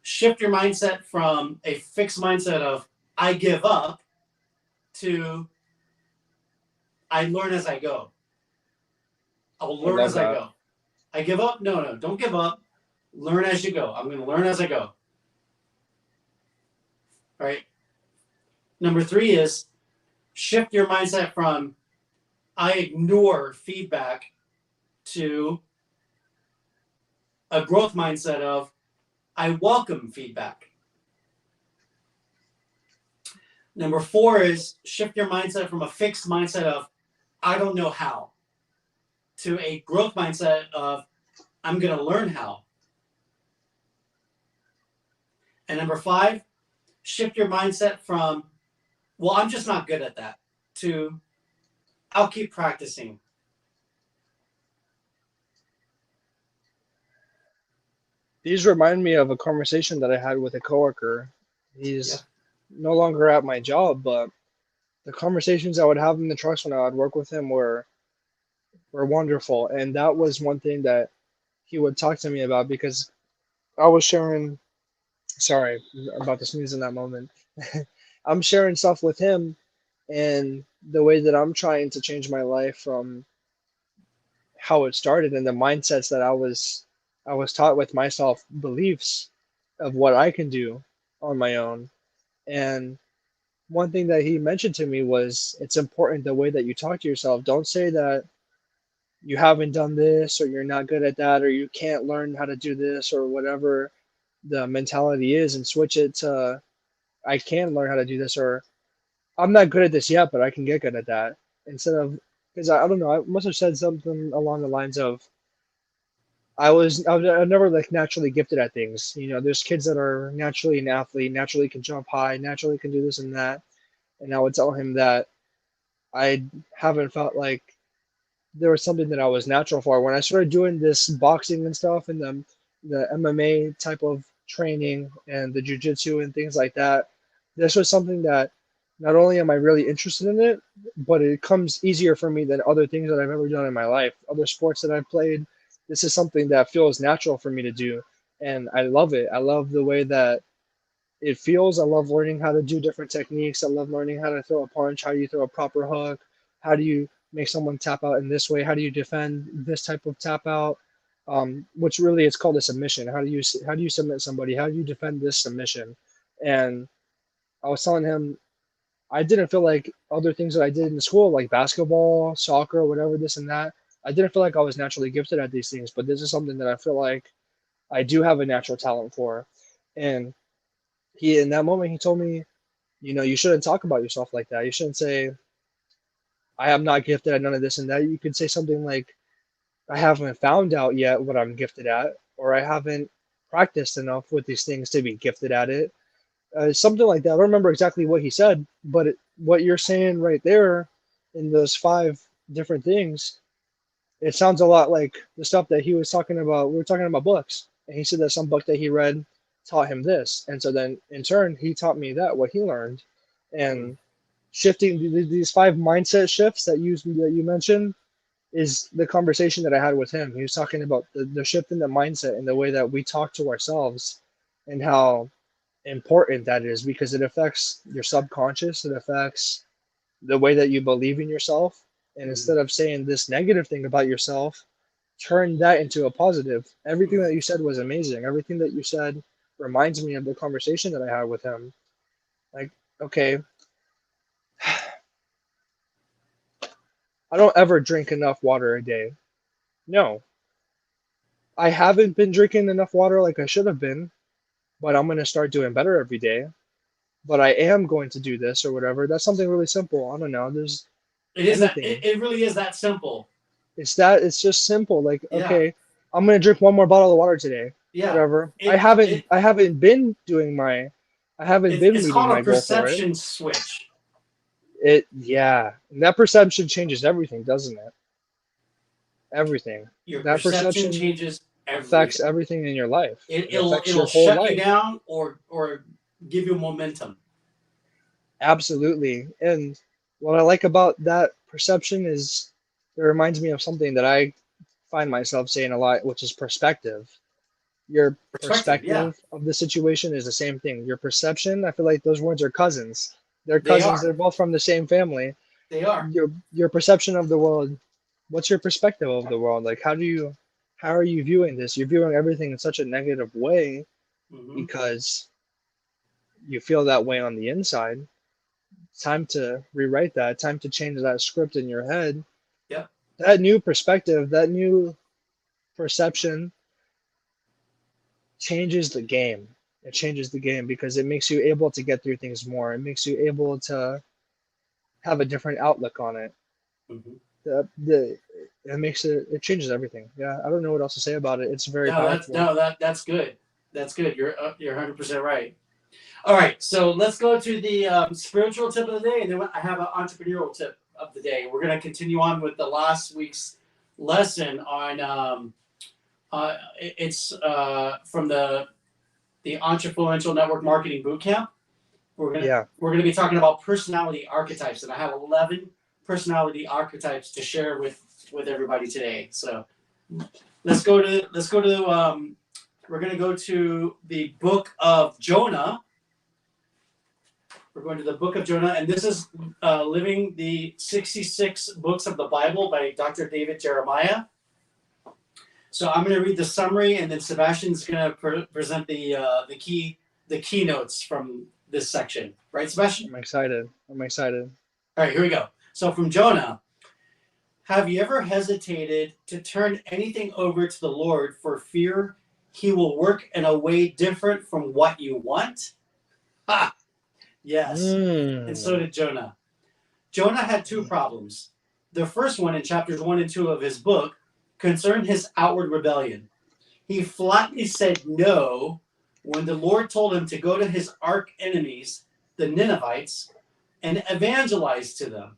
shift your mindset from a fixed mindset of I give up to I learn as I go. I'll I learn love as I that. go. I give up? No, don't give up. Learn as you go. I'm going to learn as I go. All right. Number 3 is shift your mindset from I ignore feedback to a growth mindset of I welcome feedback. Number 4 is shift your mindset from a fixed mindset of I don't know how to a growth mindset of I'm going to learn how. And number 5, shift your mindset from well, I'm just not good at that to I'll keep practicing. These remind me of a conversation that I had with a coworker. Yeah. He's no longer at my job, but the conversations I would have in the trucks when I would work with him were wonderful. And that was one thing that he would talk to me about because I was sharing, sorry about the sneeze in that moment. I'm sharing stuff with him and the way that I'm trying to change my life from how it started and the mindsets that I was taught with my self beliefs of what I can do on my own. And one thing that he mentioned to me was it's important the way that you talk to yourself. Don't say that you haven't done this or you're not good at that or you can't learn how to do this or whatever the mentality is and switch it to I can learn how to do this or I'm not good at this yet, but I can get good at that. Instead of because I don't know, I must have said something along the lines of I'm never like naturally gifted at things. You know, there's kids that are naturally an athlete, naturally can jump high, naturally can do this and that. And I would tell him that I haven't felt like there was something that I was natural for. When I started doing this boxing and stuff and the MMA type of training and the jujitsu and things like that, this was something that not only am I really interested in it, but it comes easier for me than other things that I've ever done in my life, other sports that I've played. This is something that feels natural for me to do, and I love it. I love the way that it feels. I love learning how to do different techniques. I love learning how to throw a punch, how do you throw a proper hook, how do you make someone tap out in this way, how do you defend this type of tap out, which really it's called a submission. How do you submit somebody? How do you defend this submission? And I was telling him I didn't feel like other things that I did in school, like basketball, soccer, whatever, this and that. I didn't feel like I was naturally gifted at these things, but this is something that I feel like I do have a natural talent for. And he in that moment he told me, you shouldn't talk about yourself like that. You shouldn't say I am not gifted at none of this and that. You could say something like I haven't found out yet what I'm gifted at, or I haven't practiced enough with these things to be gifted at it. Something like that. I don't remember exactly what he said, but what you're saying right there in those 5 different things, it sounds a lot like the stuff that he was talking about. We were talking about books, and he said that some book that he read taught him this, and so then in turn he taught me that what he learned, Mm. and shifting these 5 mindset shifts that you mentioned is the conversation that I had with him. He was talking about the shift in the mindset and the way that we talk to ourselves, and how important that is because it affects your subconscious. It affects the way that you believe in yourself. And Mm. instead of saying this negative thing about yourself, turn that into a positive. Everything that you said was amazing. Everything that you said reminds me of the conversation that I had with him. Like, okay, I don't ever drink enough water a day. No, I haven't been drinking enough water like I should have been, but I'm going to start doing better every day. But I am going to do this or whatever. That's something really simple. I don't know. There's It is that. anything. It really is that simple. It's just simple. Like, Yeah. okay, I'm going to drink one more bottle of water today. Yeah. Whatever. It, it I haven't been doing my I haven't been it's meeting called my a goal for it. perception switch. Yeah. And that perception changes everything, doesn't it? Everything. Your That perception perception changes affects everything. everything in your life. It affects It'll your whole shut you life. down or give you momentum. Absolutely. And what I like about that perception is it reminds me of something that I find myself saying a lot, which is perspective. Your Perspective. Yeah, perspective of the situation is the same thing. Your perception, I feel like those words are cousins. They're they cousins, are. they're both from the same family. They are. Your perception of the world, what's your perspective of the world? Like how are you viewing this? You're viewing everything in such a negative way Hmm. because you feel that way on the inside. Time to rewrite that, time to change that script in your head. Yep. That new perspective, that new perception changes the game. It changes the game because it makes you able to get through things more. It makes you able to have a different outlook on it. Hmm. The it makes it changes everything. Yeah, I don't know what else to say about it. It's very powerful. That's good. That's good. You're 100% right. All right, so let's go to the spiritual tip of the day, and then I have an entrepreneurial tip of the day. We're going to continue on with the last week's lesson on. It's from the Entrefluential Network Marketing Bootcamp. Yeah. We're gonna be talking about personality archetypes, and I have 11 personality archetypes to share with everybody today. So we're gonna go to the book of Jonah. We're going to the book of Jonah, and this is Living the 66 Books of the Bible by Dr. David Jeremiah. So I'm going to read the summary, and then Sebastian's going to present the keynotes from this section. Right, Sebastian? I'm excited. I'm excited. All right, here we go. So from Jonah, have you ever hesitated to turn anything over to the Lord for fear he will work in a way different from what you want? Ha! Yes. And so did Jonah. Jonah had two problems. The first one in chapters 1 and 2 of his book concerned his outward rebellion. He flatly said no when the Lord told him to go to his arch enemies, the Ninevites, and evangelize to them.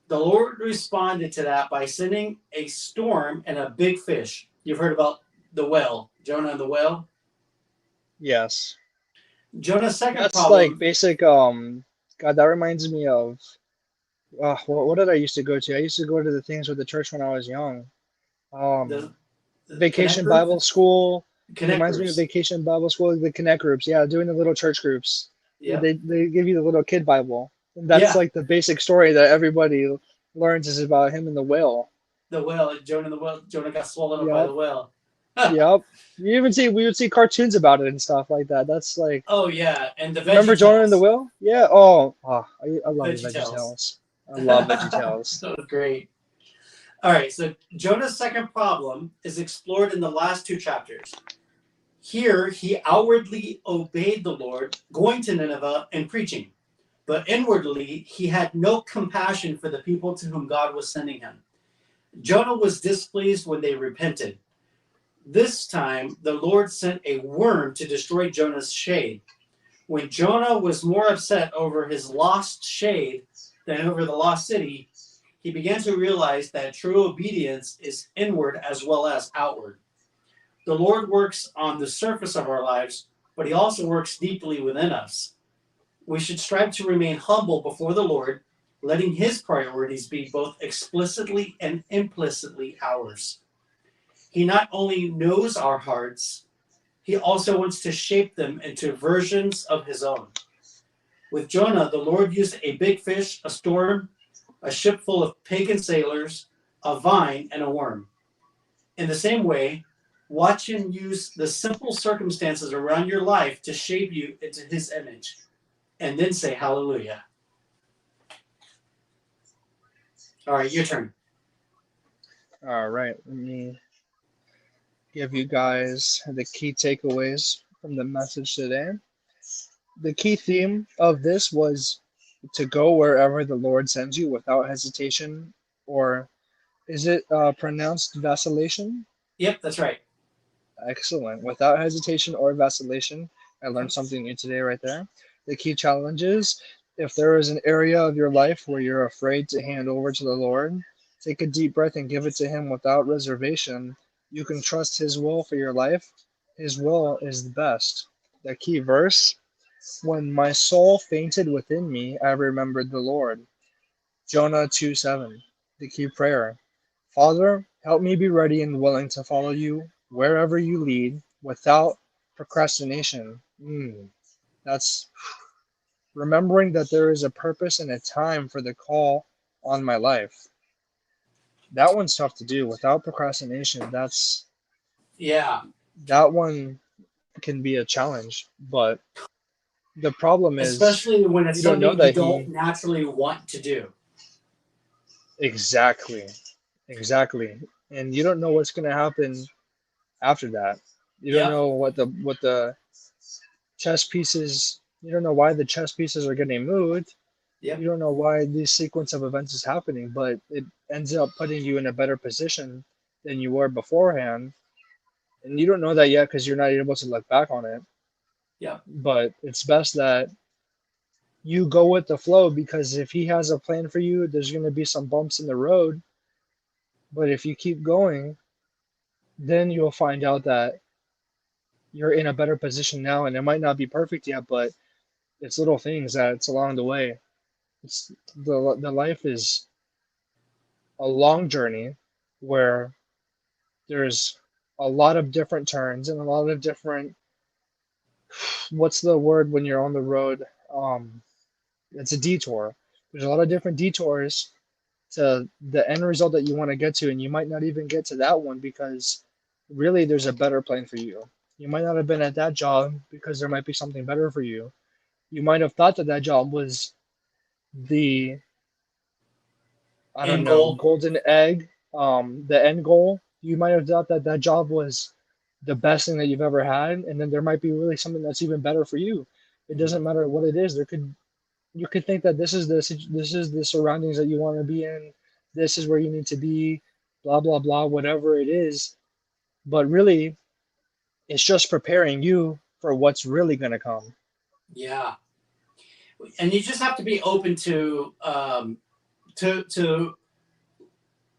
The Lord responded to that by sending a storm and a big fish. You've heard about the whale, Jonah and the whale? Yes. Jonah's second That's problem. like basic God, that reminds me of what did I used to go to? I used to go to the things with the church when I was young. The, Um, the Connect Vacation group? Bible School. It Connect reminds me of groups. Vacation Bible School, the Connect groups. Yeah, doing the little church groups. Yeah. They give you the little kid Bible. And that's Yeah. like the basic story that everybody learns is about him and the whale. The whale, Jonah and the whale. Jonah got swallowed up by Yep. the whale. Yep. We would see cartoons about it and stuff like that. That's like, Oh yeah, and the remember Veggie Jonah and the Tales. Whale? Yeah. Oh, I love the Veggie Veggie Tales. Tales. I love Veggie Tales. That was great. All right, so Jonah's second problem is explored in the last two chapters. Here, he outwardly obeyed the Lord, going to Nineveh and preaching. But inwardly, he had no compassion for the people to whom God was sending him. Jonah was displeased when they repented. This time, the Lord sent a worm to destroy Jonah's shade. When Jonah was more upset over his lost shade than over the lost city, he began to realize that true obedience is inward as well as outward. The Lord works on the surface of our lives, but he also works deeply within us. We should strive to remain humble before the Lord, letting his priorities be both explicitly and implicitly ours. He not only knows our hearts, he also wants to shape them into versions of his own. With Jonah, the Lord used a big fish, a storm, a ship full of pagan sailors, a vine, and a worm. In the same way, watch him use the simple circumstances around your life to shape you into his image. And then say hallelujah. All right, your turn. All right, let me give you guys the key takeaways from the message today. The key theme of this was to go wherever the Lord sends you without hesitation, or is it pronounced vacillation? Yep, that's right. Excellent. Without hesitation or vacillation. I learned Yep. something new today right there. The key challenge is if there is an area of your life where you're afraid to hand over to the Lord, take a deep breath and give it to Him without reservation. You can trust His will for your life. His will is the best. The key verse: when my soul fainted within me, I remembered the Lord. Jonah 2:7. The key prayer: Father, help me be ready and willing to follow you wherever you lead without procrastination. That's remembering that there is a purpose and a time for the call on my life. That one's tough to do without procrastination. Yeah, That one can be a challenge, but the problem is especially when it's you don't know something you that don't he naturally want to do. exactly, exactly, and you don't know what's going to happen after that. You don't Yep, know what the chess pieces. You don't know why the chess pieces are getting moved. You yep, don't know why this sequence of events is happening, but it ends up putting you in a better position than you were beforehand. And you don't know that yet because you're not able to look back on it. yep. But it's best that you go with the flow because if he has a plan for you, there's going to be some bumps in the road. But if you keep going, then you'll find out that you're in a better position now. And it might not be perfect yet, but it's little things that's along the way. It's the life is a long journey where there's a lot of different turns and a lot of different what's the word when you're on the road? It's a detour. There's a lot of different detours to the end result that you want to get to, and you might not even get to that one because really there's a better plan for you. You might not have been at that job because there might be something better for you. You might have thought that that job was the I don't End know, goal. golden egg, the end goal. You might have thought that that job was the best thing that you've ever had, and then there might be really something that's even better for you. It Mhm. doesn't matter what it is. There could you could think that this is the surroundings that you want to be in. This is where you need to be. Blah blah blah. Whatever it is, but really, it's just preparing you for what's really gonna come. Yeah, and you just have to be open to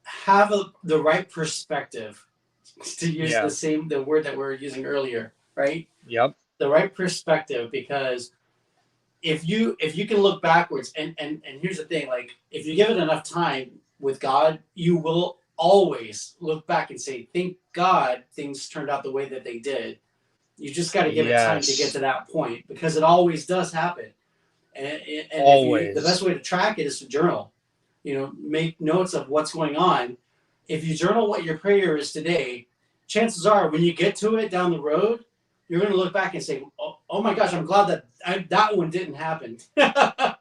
have the right perspective. To use Yeah. the word that we were using earlier, right? Yep. The right perspective, because if you can look backwards, and here's the thing, like if you give it enough time with God, you will always look back and say, thank God things turned out the way that they did. You just got to give it time to get Yes. to that point, because it always does happen. And if you the best Always. way to track it is to journal. Make notes of what's going on. If you journal what your prayer is today, chances are when you get to it down the road, you're going to look back and say, oh my gosh, I'm glad that one didn't happen. I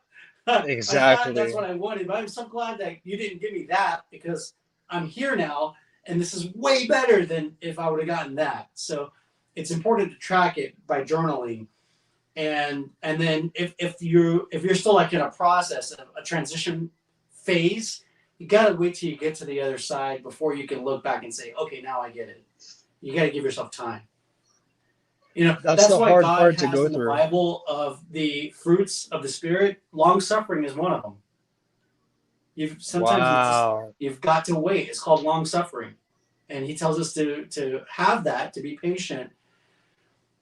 thought that's Exactly. what I wanted, but I'm so glad that you didn't give me that, because I'm here now, and this is way better than if I would have gotten that. So it's important to track it by journaling. And then if you're still like in a process of a transition phase, you got to wait till you get to the other side before you can look back and say, okay, now I get it. You got to give yourself time. That's That's the why hard God part to has go in the through. Bible of the fruits of the Spirit. Long suffering is one of them. Wow. You've got to wait. It's called long suffering, and He tells us to have that, to be patient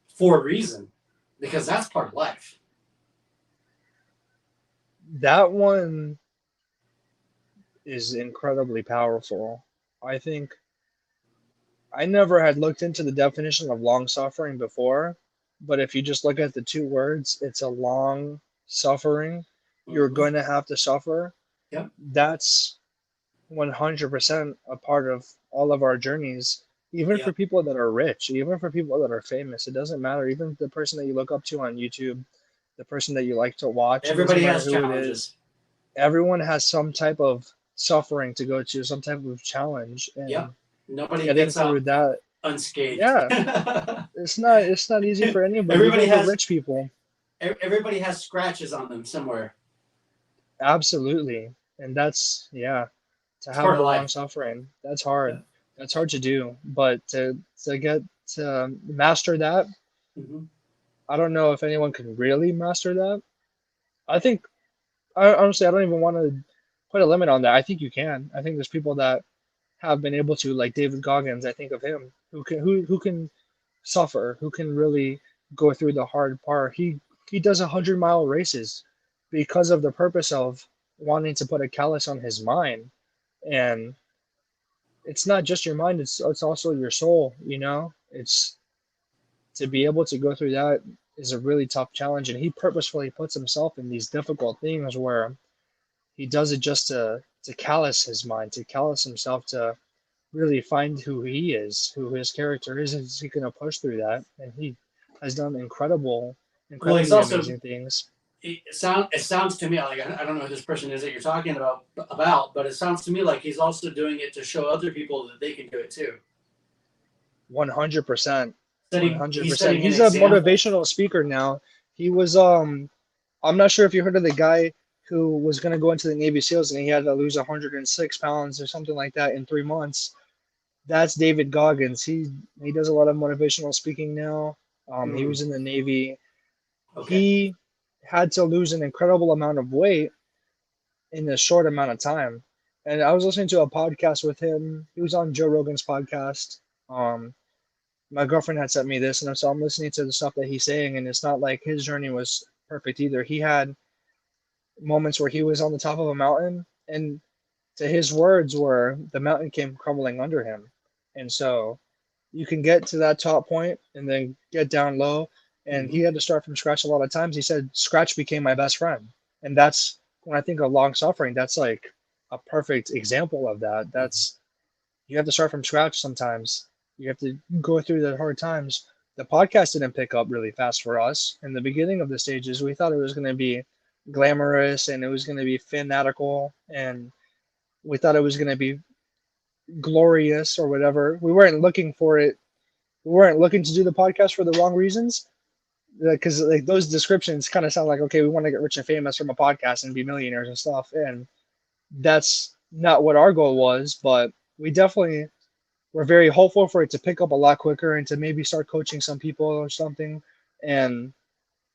for a reason, because that's part of life. That one is incredibly powerful. I think I never had looked into the definition of long suffering before, but if you just look at the two words, it's a long suffering. You're Mm-hmm. going to have to suffer. Yep. That's 100% a part of all of our journeys, even for Yep. people that are rich, even for people that are famous. It doesn't matter. Even the person that you look up to on YouTube, the person that you like to watch, it doesn't Everybody matter has who it is. challenges. Everyone has some type of suffering to go to, some type of challenge, and Yep. Nobody getting gets through out that. unscathed. Yeah, it's not easy for anybody, everybody even for has rich people. everybody has scratches on them somewhere. Absolutely. And that's, yeah, to It's have part the of long life. suffering, that's Yeah. hard. That's hard to do. But to get to master that, Hmm. I don't know if anyone can really master that. I think, honestly, I don't even want to put a limit on that. I think you can. I think there's people that have been able to, like David Goggins, I think of him, who can suffer, who can really go through the hard part. He does 100-mile races because of the purpose of wanting to put a callus on his mind. And it's not just your mind, it's also your soul, you know? It's to be able to go through that is a really tough challenge, and he purposefully puts himself in these difficult things where he does it just to callous his mind, to callous himself to really find who he is, who his character is he going to push through that? And he has done Well, he's incredibly also amazing things. it sounds to me like I don't know who this person is that you're talking about, but it sounds to me like he's also doing it to show other people that they can do it too. 100%. He's 100%. setting an He's a example. motivational speaker now. He was I'm not sure if you heard of the guy who was going to go into the Navy SEALs and he had to lose 106 pounds or something like that in 3 months. That's David Goggins. He does a lot of motivational speaking now. He Hmm. was in the Navy. Okay. He had to lose an incredible amount of weight in a short amount of time. And I was listening to a podcast with him. He was on Joe Rogan's podcast. Um, my girlfriend had sent me this, and so I'm listening to the stuff that he's saying, and it's not like his journey was perfect either. He had moments where he was on the top of a mountain, and to his words were the mountain came crumbling under him. And so you can get to that top point and then get down low. And Hmm. he had to start from scratch a lot of times. He said, scratch became my best friend. And that's when I think of long suffering, that's like a perfect example of that. Hmm. That's you have to start from scratch sometimes. You have to go through the hard times. The podcast didn't pick up really fast for us. In the beginning of the stages, we thought it was going to be glamorous and it was going to be fanatical and we thought it was going to be glorious or whatever. We weren't looking for it. We weren't looking to do the podcast for the wrong reasons because like those descriptions kind of sound like okay, we want to get rich and famous from a podcast and be millionaires and stuff, and that's not what our goal was. But we definitely were very hopeful for it to pick up a lot quicker and to maybe start coaching some people or something. And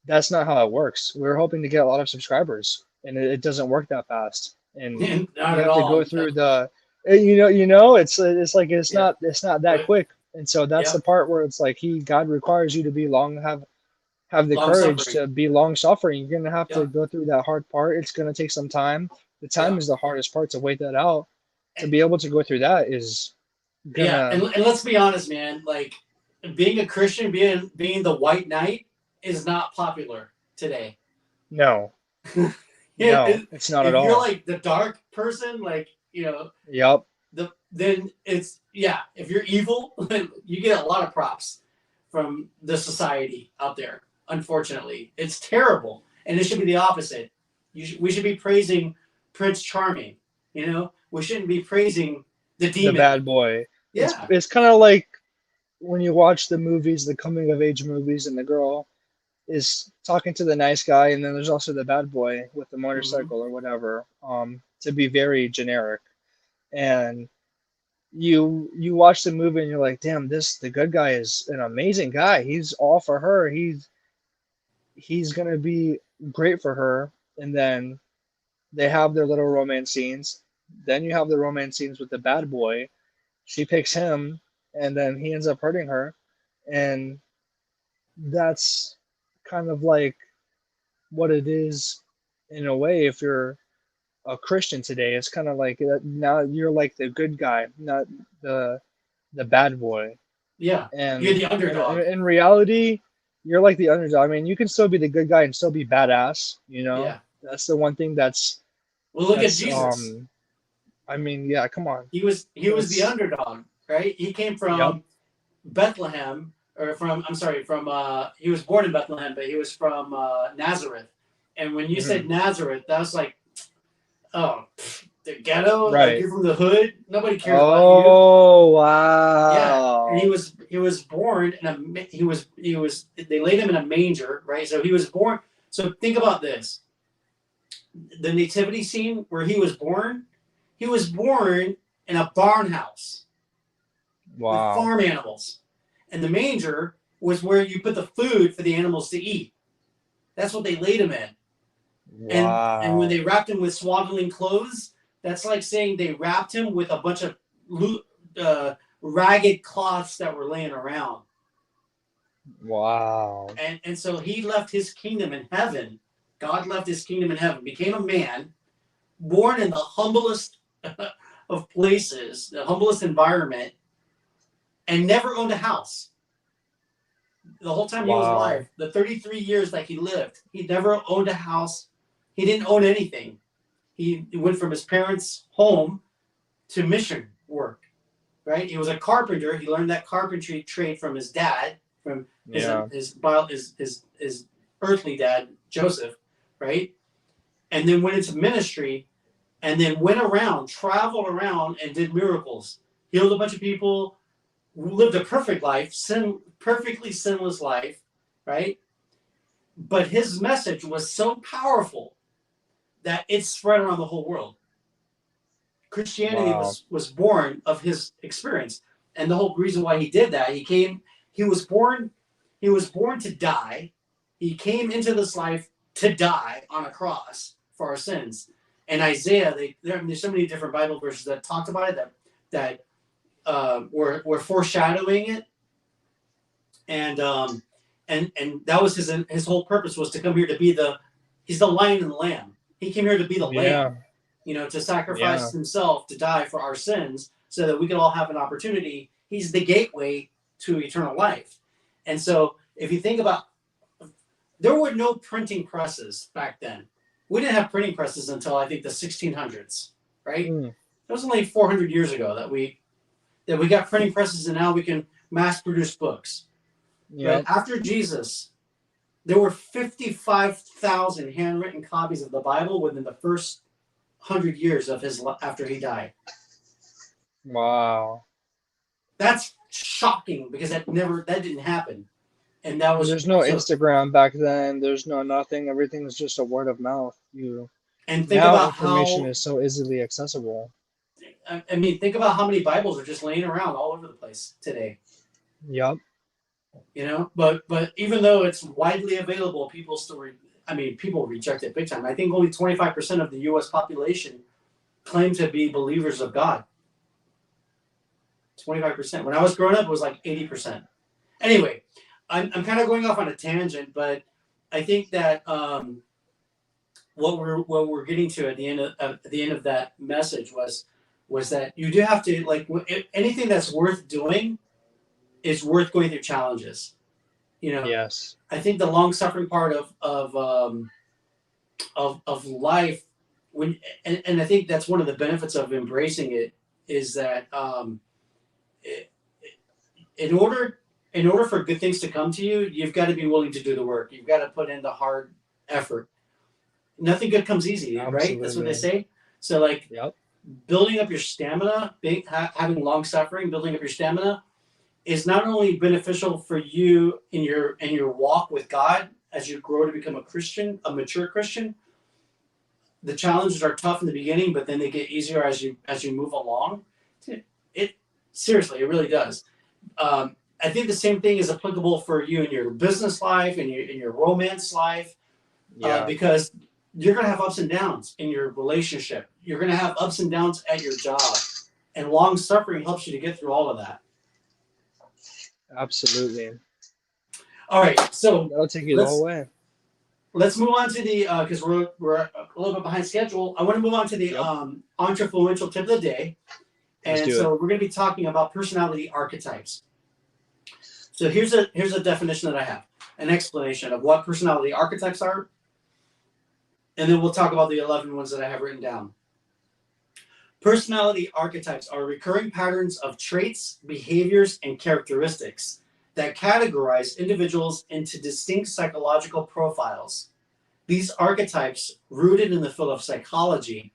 that's not how it works. We were hoping to get a lot of subscribers, and it doesn't work that fast. And Not you at have to go all. through it's like Yeah. it's not that But quick. And so that's yeah, the part where it's like God requires you to be have the long courage suffering. to be long suffering. You're gonna have to Yeah. go through that hard part. It's gonna take some time. The time Yeah. is the hardest part to wait that out. To And, be able to go through that is yeah. gonna And let's be honest, man. Like being a Christian, being the white knight is not popular today. no, Yeah, no, it's not at if you're all. like the dark person, like Yep. then it's yeah. If you're evil, you get a lot of props from the society out there. Unfortunately, it's terrible, and it should be the opposite. We should be praising Prince Charming. We shouldn't be praising the The demon. bad boy. Yeah. It's kind of like when you watch the movies, the coming of age movies, and the girl is talking to the nice guy, and then there's also the bad boy with the Hmm. motorcycle or whatever. To be very generic, and you watch the movie and you're like, damn, the good guy is an amazing guy. He's all for her. He's gonna be great for her, and then they have their little romance scenes. Then you have the romance scenes with the bad boy. She picks him, and then he ends up hurting her, and that's kind of like what it is in a way if you're a Christian today. It's kind of like now you're like the good guy, not the the bad boy. Yeah. You're And the underdog. in reality, you're like the underdog. I mean, you can still be the good guy and still be badass, you know? Yeah. That's the one thing Well, look at that's Jesus. I mean, yeah, come on. He was the That's underdog, right? He came yep. from Bethlehem, or from I'm sorry, from he was born in Bethlehem, but he was from Nazareth. And when you Hmm. said Nazareth, that was like, oh, the ghetto, like Right. you're from the hood. Nobody cares about you. Oh, Yeah, and wow. he was born in they laid him in a manger, right? So he was born. So think about this: the nativity scene where he was born. He was born in a barn house with Wow. farm animals, and the manger was where you put the food for the animals to eat. That's what they laid him in. And when Wow. they wrapped him with swaddling clothes, that's like saying they wrapped him with a bunch of uh, ragged cloths that were laying around. Wow. And so he left his kingdom in heaven. God left his kingdom in heaven, became a man, born in the humblest of places, the humblest environment, and never owned a house. The whole time he was Wow. alive, the 33 years that he lived, he never owned a house. He didn't own anything. He went from his parents' home to mission work, right? He was a carpenter. He learned that carpentry trade from his dad, from Yeah. his earthly dad, Joseph, right? And then went into ministry and then went around, traveled around and did miracles, healed a bunch of people, lived a perfect life, perfectly sinless life, right? But his message was so powerful that it spread around the whole world. Christianity Wow. was born of his experience, and the whole reason why he did that, he was born to die. He came into this life to die on a cross for our sins. And Isaiah, there's so many different Bible verses that talked about it that were foreshadowing it, and that was his whole purpose was to come here to be he's the lion and the lamb. He came here to be the Yeah. lamb, to sacrifice Yeah. himself to die for our sins so that we could all have an opportunity. He's the gateway to eternal life. And so if you think about, there were no printing presses back then. We didn't have printing presses until I think the 1600s, right? Mm. It was only 400 years ago that we got printing presses, and now we can mass produce books. Yep. But after Jesus, there were 55,000 handwritten copies of the Bible within the first 100 years of after he died. Wow. That's shocking because that didn't happen. And that was There's no so. Instagram back then. There's no nothing. Everything's just a word of mouth. And think Now about information how. is so easily accessible. I mean, think about how many Bibles are just laying around all over the place today. Yep. But even though it's widely available, people people reject it big time. I think only 25% of the U.S. population claim to be believers of God. 25%. When I was growing up, it was like 80%. Anyway, I'm kind of going off on a tangent, but I think that what we're getting to at the end of that message was that you do have to, like, anything that's worth doing is worth going through challenges. Yes. I think the long suffering part of life, and I think that's one of the benefits of embracing it is that in order for good things to come to you, you've got to be willing to do the work. You've got to put in the hard effort. Nothing good comes easy, right? That's what they say. So, like, yep. Building up your stamina, having long suffering, building up your stamina is not only beneficial for you in your walk with God as you grow to become a mature Christian. The challenges are tough in the beginning, but then they get easier as you move along. It seriously, it really does. I think the same thing is applicable for you in your business life and in your romance life, because you're going to have ups and downs in your relationship. You're going to have ups and downs at your job, and long suffering helps you to get through all of that. Absolutely. All right, so that'll take you the whole way. Let's move on to the because we're a little bit behind schedule. I want to move on to the Entrefluential tip of the day, and so we're going to be talking about personality archetypes. So here's a definition that I have, an explanation of what personality archetypes are, and then we'll talk about the 11 ones that I have written down. Personality archetypes are recurring patterns of traits, behaviors, and characteristics that categorize individuals into distinct psychological profiles. These archetypes, rooted in the field of psychology,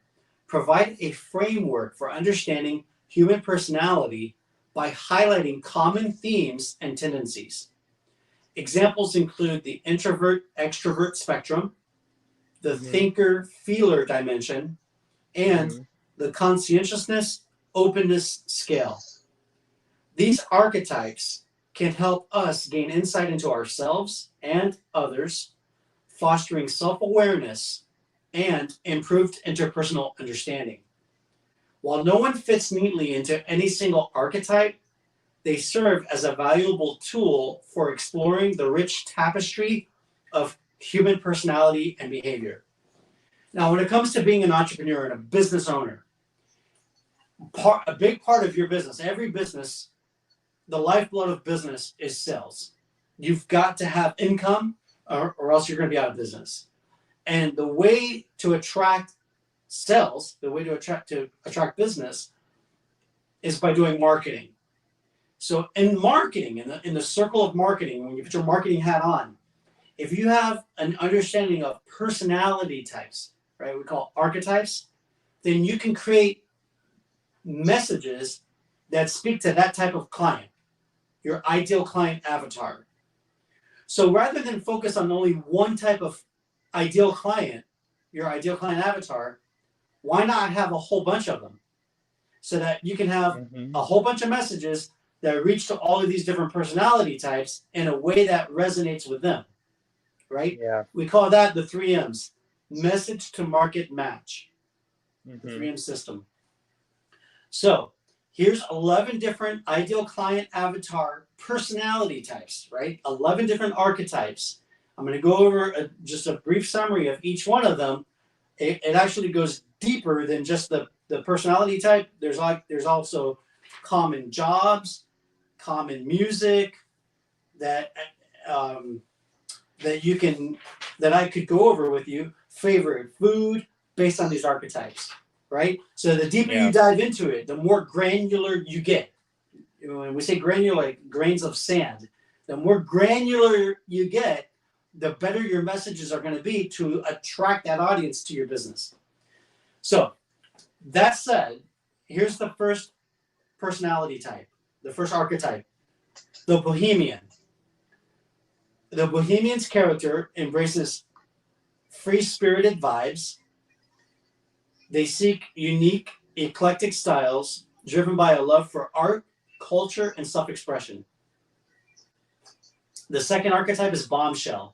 provide a framework for understanding human personality by highlighting common themes and tendencies. Examples include the introvert-extrovert spectrum, the thinker-feeler dimension, and the conscientiousness openness scale. These archetypes can help us gain insight into ourselves and others, fostering self-awareness and improved interpersonal understanding. While no one fits neatly into any single archetype, they serve as a valuable tool for exploring the rich tapestry of human personality and behavior. Now, when it comes to being an entrepreneur and a business owner, a big part of your business, every business, the lifeblood of business is sales. You've got to have income or else you're going to be out of business. And the way to attract sales, the way to attract business is by doing marketing. So in marketing, in the circle of marketing, when you put your marketing hat on, if you have an understanding of personality types, right, we call archetypes, then you can create messages that speak to that type of client, your ideal client avatar. So rather than focus on only one type of ideal client, your ideal client avatar, why not have a whole bunch of them so that you can have a whole bunch of messages that reach to all of these different personality types in a way that resonates with them, right? Yeah. We call that the 3 M's, message to market match, the 3M system. So here's 11 different ideal client avatar personality types, right? 11 different archetypes. I'm going to go over just a brief summary of each one of them. It actually goes deeper than just the personality type. There's also common jobs, common music that I could go over with you, favorite food based on these archetypes, right? So the deeper you dive into it, the more granular you get. When we say granular, like grains of sand, the more granular you get, the better your messages are going to be to attract that audience to your business. So that said, here's the first personality type, the first archetype, the Bohemian. The Bohemian's character embraces free-spirited vibes. They seek unique, eclectic styles driven by a love for art, culture, and self-expression. The second archetype is Bombshell.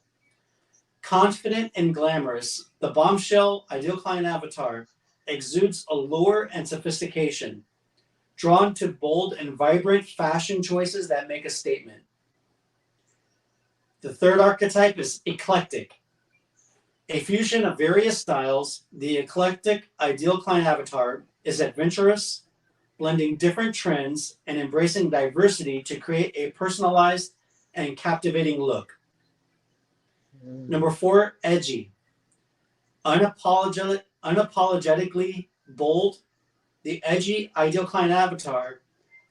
Confident and glamorous, the Bombshell ideal client avatar exudes allure and sophistication, drawn to bold and vibrant fashion choices that make a statement. The third archetype is Eclectic. A fusion of various styles, the eclectic ideal client avatar is adventurous, blending different trends and embracing diversity to create a personalized and captivating look. Number 4, Edgy. Unapologetically bold, the edgy ideal client avatar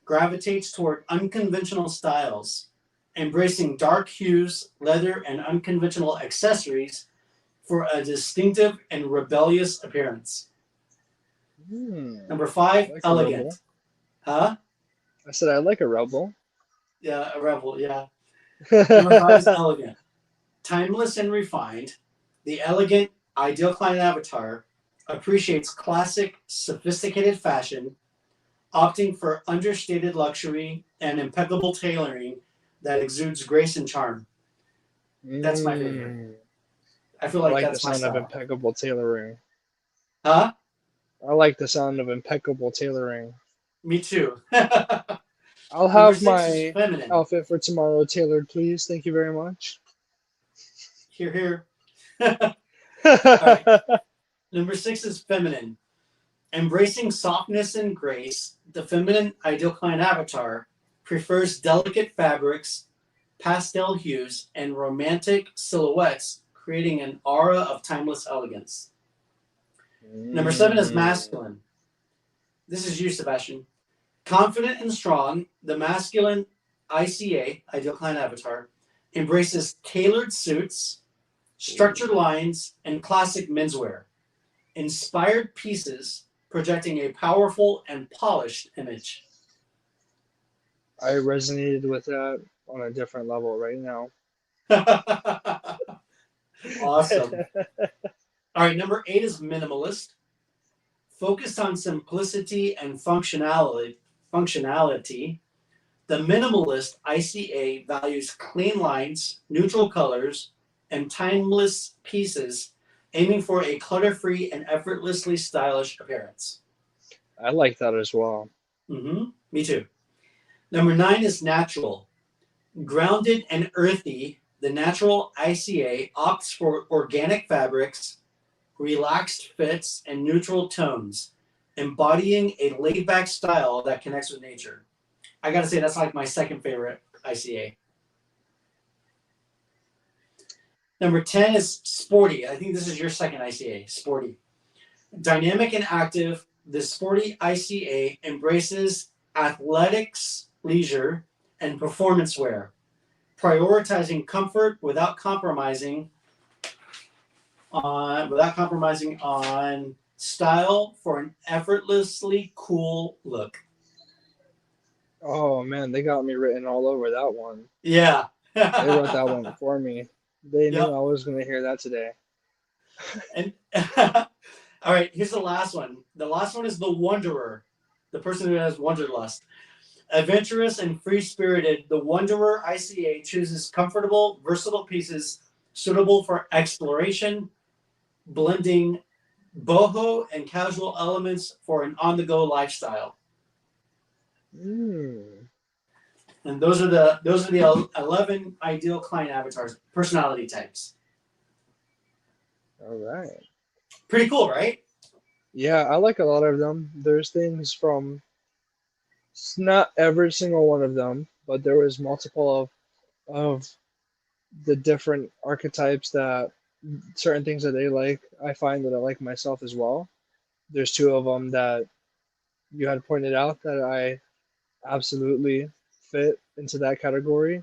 gravitates toward unconventional styles, embracing dark hues, leather, and unconventional accessories for a distinctive and rebellious appearance. Number 5, like Elegant. Huh? I said I like a rebel. Yeah, a rebel, yeah. Number 5 is Elegant. Timeless and refined, the elegant ideal client avatar appreciates classic, sophisticated fashion, opting for understated luxury and impeccable tailoring that exudes grace and charm. That's my favorite. I feel like that's my style. I like the sound of impeccable tailoring. Huh? I like the sound of impeccable tailoring. Me too. I'll have my outfit for tomorrow tailored, please. Thank you very much. Hear, hear. All right. Number 6 is Feminine. Embracing softness and grace, the feminine ideal client avatar prefers delicate fabrics, pastel hues, and romantic silhouettes, creating an aura of timeless elegance. Number 7 is Masculine. This is you, Sebastian. Confident and strong, the masculine ICA, ideal client avatar, embraces tailored suits, structured lines, and classic menswear. Inspired pieces projecting a powerful and polished image. I resonated with that on a different level right now. Awesome. All right, number 8 is minimalist. Focused on simplicity and functionality, the minimalist ICA values clean lines, neutral colors, and timeless pieces, aiming for a clutter-free and effortlessly stylish appearance. I like that as well. Me too. Number 9 is natural. Grounded and earthy, the natural ICA opts for organic fabrics, relaxed fits, and neutral tones, embodying a laid-back style that connects with nature. I gotta say, that's like my second favorite ICA. Number 10 is sporty. I think this is your second ICA, sporty. Dynamic and active, the sporty ICA embraces athletics, leisure, and performance wear, prioritizing comfort without compromising on style for an effortlessly cool look. Oh man, they got me written all over that one. Yeah. They wrote that one for me. They knew Yep. I was going to hear that today. And all right, here's the last one. The last one is the wanderer, the person who has wanderlust. Adventurous and free-spirited, the wanderer ICA chooses comfortable, versatile pieces suitable for exploration, blending boho and casual elements for an on-the-go lifestyle. And those are the 11 ideal client avatars, personality types. All right. Pretty cool, right? Yeah, I like a lot of them. There's things from, it's not every single one of them, but there was multiple of the different archetypes that certain things that they like. I find that I like myself as well. There's 2 of them that you had pointed out that I absolutely fit into that category.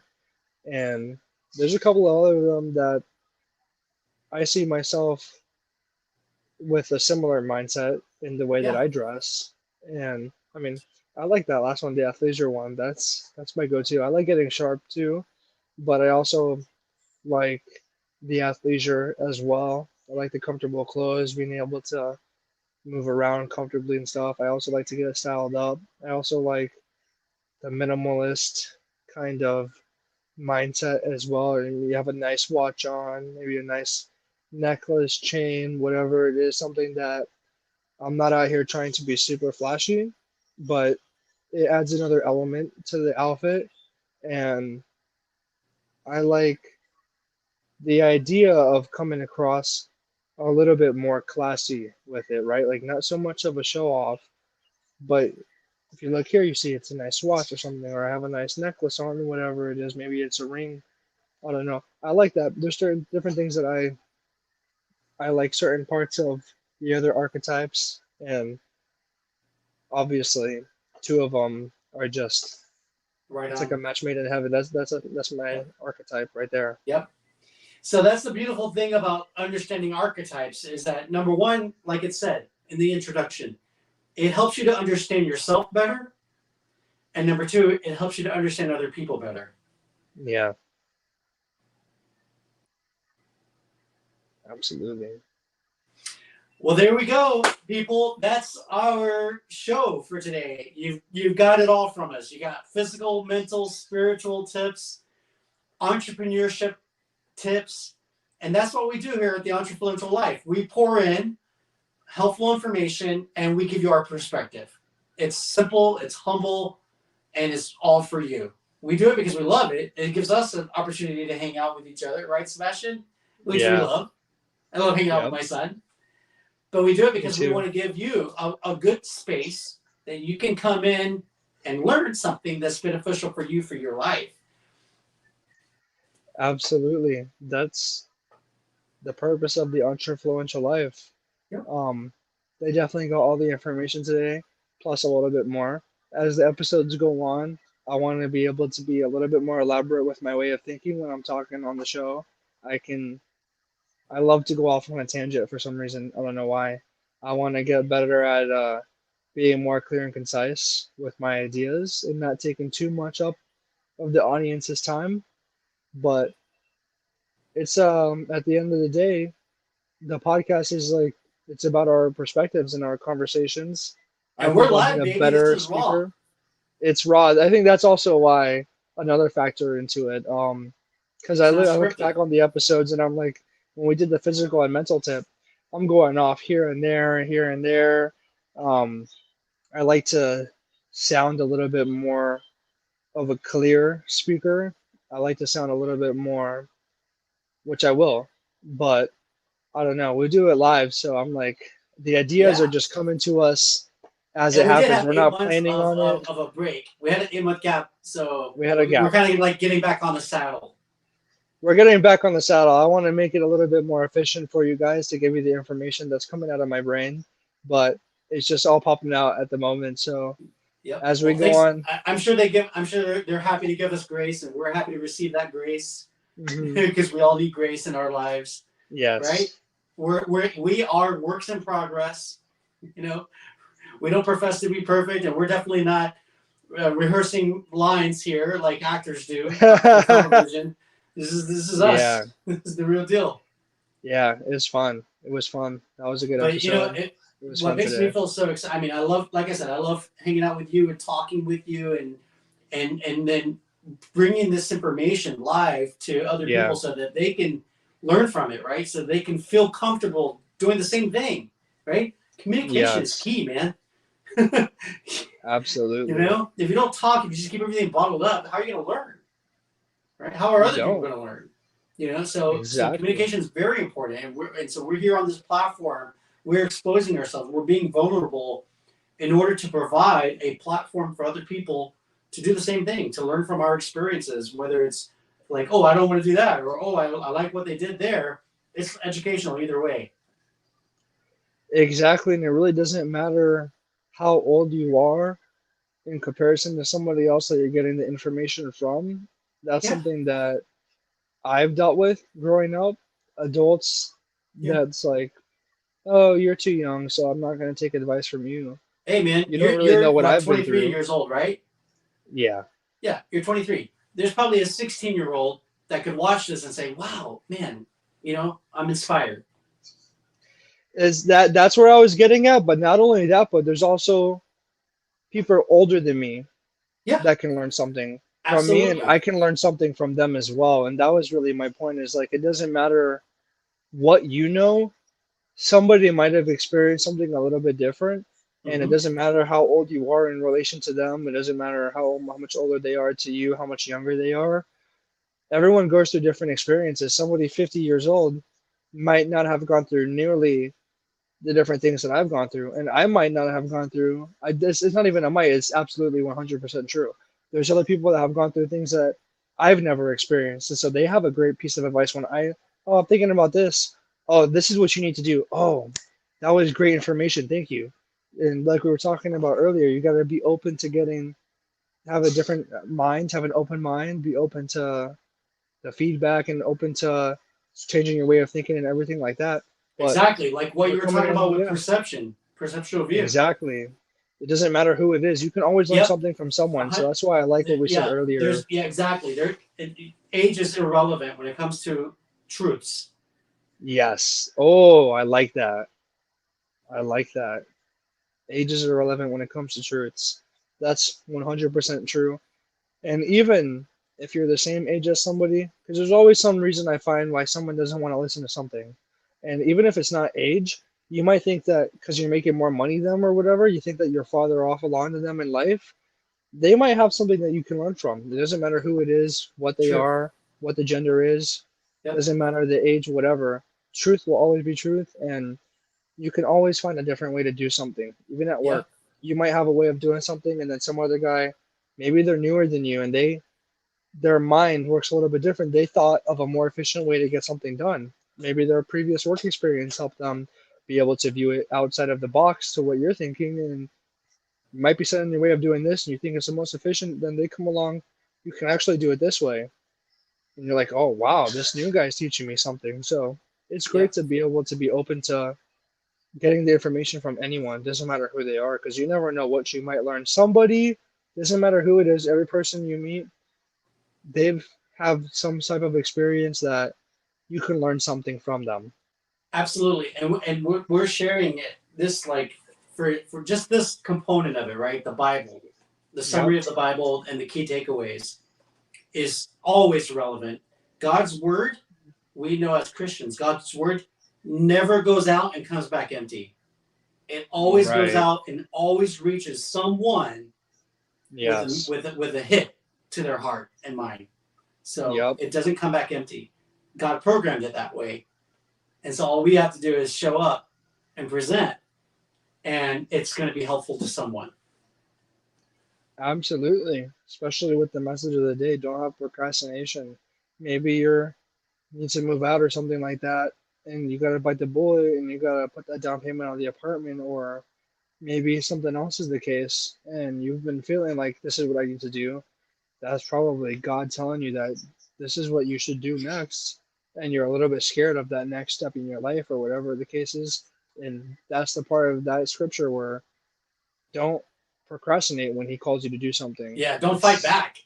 And there's a couple of other of them that I see myself with a similar mindset in the way that Yeah. I dress. And I mean, I like that last one, the athleisure one. That's my go-to. I like getting sharp too, but I also like the athleisure as well. I like the comfortable clothes, being able to move around comfortably and stuff. I also like to get styled up. I also like the minimalist kind of mindset as well. And you have a nice watch on, maybe a nice necklace, chain, whatever it is, something that I'm not out here trying to be super flashy, but it adds another element to the outfit. And I like the idea of coming across a little bit more classy with it, right? Like not so much of a show off, but if you look here, you see it's a nice watch or something, or I have a nice necklace on, whatever it is. Maybe it's a ring. I don't know. I like that. There's certain different things that I like certain parts of the other archetypes, and obviously 2 of them are just Right it's on. like a match made in heaven. That's my archetype right there. Yep. So that's the beautiful thing about understanding archetypes is that number 1, like it said in the introduction, it helps you to understand yourself better. And number 2, it helps you to understand other people better. Yeah. Absolutely. Well, there we go, people. That's our show for today. You've got it all from us. You got physical, mental, spiritual tips, entrepreneurship tips, and that's what we do here at the Entrefluential Life. We pour in helpful information and we give you our perspective. It's simple, it's humble, and it's all for you. We do it because we love it. It gives us an opportunity to hang out with each other, right, Sebastian? Which we love. I love hanging out with my son. But we do it because we want to give you a good space that you can come in and learn something that's beneficial for you for your life. Absolutely. That's the purpose of the Entrefluential Life. Yep. They definitely got all the information today, plus a little bit more. As the episodes go on, I want to be able to be a little bit more elaborate with my way of thinking when I'm talking on the show. I love to go off on a tangent for some reason. I don't know why. I want to get better at being more clear and concise with my ideas and not taking too much up of the audience's time. But it's at the end of the day, the podcast is like it's about our perspectives and our conversations. I And we're think I'll be live, a baby. This better is raw. speaker. It's raw. I think that's also why another factor into it. Because It's not I look scripted. back on the episodes and I'm like, when we did the physical and mental tip, I'm going off here and there, here and there. Um, I like to sound a little bit more of a clear speaker. I like to sound a little bit more, which I will, but I don't know. We do it live, so I'm like, the ideas are Yeah. just coming to us as And it we did happens. have We're eight not months planning on it. of a break. We had an 8-month gap, so We had a we're gap. kind of like getting back on the saddle. We're getting back on the saddle. I want to make it a little bit more efficient for you guys to give you the information that's coming out of my brain, but it's just all popping out at the moment. So Yep. as we Well, go thanks. on, I'm sure they give. I'm sure they're happy to give us grace, and we're happy to receive that grace mhm, because we all need grace in our lives, right? yes, We are works in progress. You know, we don't profess to be perfect, and we're definitely not rehearsing lines here like actors do for television. This is yeah, us. This is the real deal. yeah, it was fun. It was fun. That was a good But episode. It was what fun makes me today. feel so excited. I mean, I love, like I said, I love hanging out with you and talking with you, and then bringing this information live to other Yeah, people so that they can learn from it, right? So they can feel comfortable doing the same thing, right? Communication is yes, key, man. absolutely. If you don't talk, if you just keep everything bottled up, how are you going to learn, right? How are You other people don't. going to learn? So Exactly. communication is very important, and so we're here on this platform. We're exposing ourselves. We're being vulnerable in order to provide a platform for other people to do the same thing, to learn from our experiences, whether it's like, oh, I don't want to do that, or oh, I like what they did there. It's educational either way. Exactly. And it really doesn't matter how old you are in comparison to somebody else that you're getting the information from. That's Yeah, something that I've dealt with growing up. Adults yeah. that's like, oh, you're too young, so I'm not going to take advice from you. Hey, man, You don't you're really know you're what what I've been 23 through. years old, right? Yeah. Yeah, you're 23. There's probably a 16-year-old that could watch this and say, "Wow, man, I'm inspired." Is that's where I was getting at, but not only that, but there's also people older than me Yeah, that can learn something from me and I absolutely. can learn something from them as well. And that was really my point is like it doesn't matter what you know, somebody might have experienced something a little bit different. And it Mm-hmm. doesn't matter how old you are in relation to them. It doesn't matter how much older they are to you, how much younger they are. Everyone goes through different experiences. Somebody 50 years old might not have gone through nearly the different things that I've gone through, and I might not have gone through. It's not even a might; it's absolutely 100% true. There's other people that have gone through things that I've never experienced, and so they have a great piece of advice when I'm thinking about this. Oh, this is what you need to do. Oh, that was great information. Thank you. And like we were talking about earlier, you got to be open to have a different mind, have an open mind, be open to the feedback, and open to changing your way of thinking and everything like that. But Exactly, like what we're you were coming talking in, about with yeah. perceptual view. Exactly. It doesn't matter who it is. You can always learn Yep. something from someone. So Uh-huh. that's why I like what we said Yeah, earlier. exactly. Age is irrelevant when it comes to truths. Yes. Oh, I like that. I like that. Ages are irrelevant when it comes to truths. That's 100% true. And even if you're the same age as somebody, because there's always some reason I find why someone doesn't want to listen to something. And even if it's not age, you might think that because you're making more money than them or whatever, you think that you're farther off along than them in life. They might have something that you can learn from. It doesn't matter who it is, what they True. are, what the gender is, Yep. doesn't matter the age, whatever. Truth will always be truth, and you can always find a different way to do something, even at work. Yep. You might have a way of doing something, and then some other guy, maybe they're newer than you, and their mind works a little bit different. They thought of a more efficient way to get something done. Maybe their previous work experience helped them be able to view it outside of the box to what you're thinking, and you might be set in your way of doing this and you think it's the most efficient, then they come along, you can actually do it this way. And you're like, oh, wow, this new guy's teaching me something. So it's great Yep. to be able to be open to getting the information from anyone, doesn't matter who they are, because you never know what you might learn. Somebody, doesn't matter who it is, every person you meet, they've have some type of experience that you can learn something from them. Absolutely, and we're sharing it this like for just this component of it, right? The Bible, the Yep. summary of the Bible, and the key takeaways is always relevant. God's word, we know as Christians, God's word never goes out and comes back empty. It always goes Right. out and always reaches someone Yes. with a hit to their heart and mind. So Yep. it doesn't come back empty. God programmed it that way. And so all we have to do is show up and present, and it's going to be helpful to someone. Absolutely. Especially with the message of the day, don't have procrastination. Maybe you're need to move out or something like that, and you gotta bite the bullet and you gotta put that down payment on the apartment, or maybe something else is the case and you've been feeling like this is what I need to do. That's probably God telling you that this is what you should do next, and you're a little bit scared of that next step in your life or whatever the case is. And that's the part of that scripture where don't procrastinate when he calls you to do something. Yeah, don't fight It's back.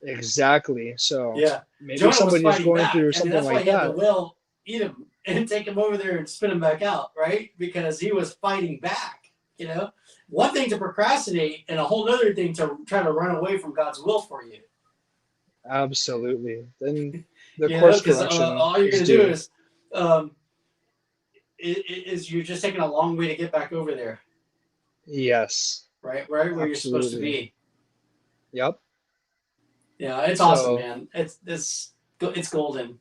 exactly. So Yeah. maybe Jonah was somebody is fighting going back. through I mean, something that's why like he had the that. whale eat him and take him over there and spit him back out, right? Because he was fighting back, you know? One thing to procrastinate and a whole other thing to try to run away from God's will for you. Absolutely. Then the You know, course because correction all you're is going to do due. um, is you're just taking a long way to get back over there, Yes, right? Right where you're supposed to absolutely. be. Yep. Yeah, it's awesome, So, man. It's golden.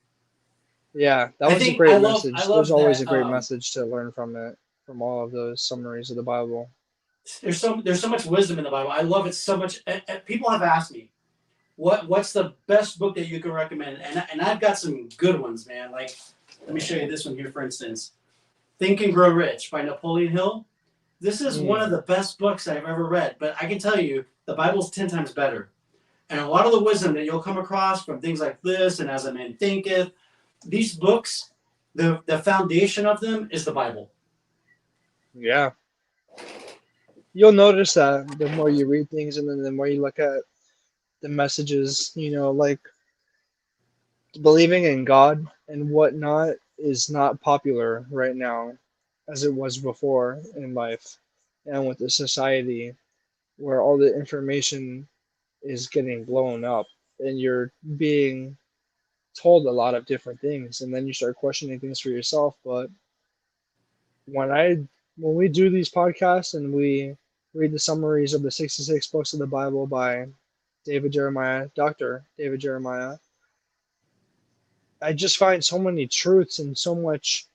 yeah, that I was a think great I message. There's love always that a great message to learn from it, from all of those summaries of the Bible. there's so much wisdom in the Bible. I love it so much. People have asked me what's the best book that you can recommend, and I've got some good ones, man. Like let me show you this one here, for instance, Think and Grow Rich by Napoleon Hill. This is one of Mm, the best books I've ever read, but I can tell you the Bible's 10 times better. And a lot of the wisdom that you'll come across from things like this and As a Man Thinketh, these books, the foundation of them is the Bible. yeah. You'll notice that the more you read things and then the more you look at the messages, like believing in God and whatnot is not popular right now as it was before in life and with the society where all the information is getting blown up and you're being told a lot of different things and then you start questioning things for yourself. But when I when we do these podcasts and we read the summaries of the 66 books of the Bible by Dr. David Jeremiah, I just find so many truths and so much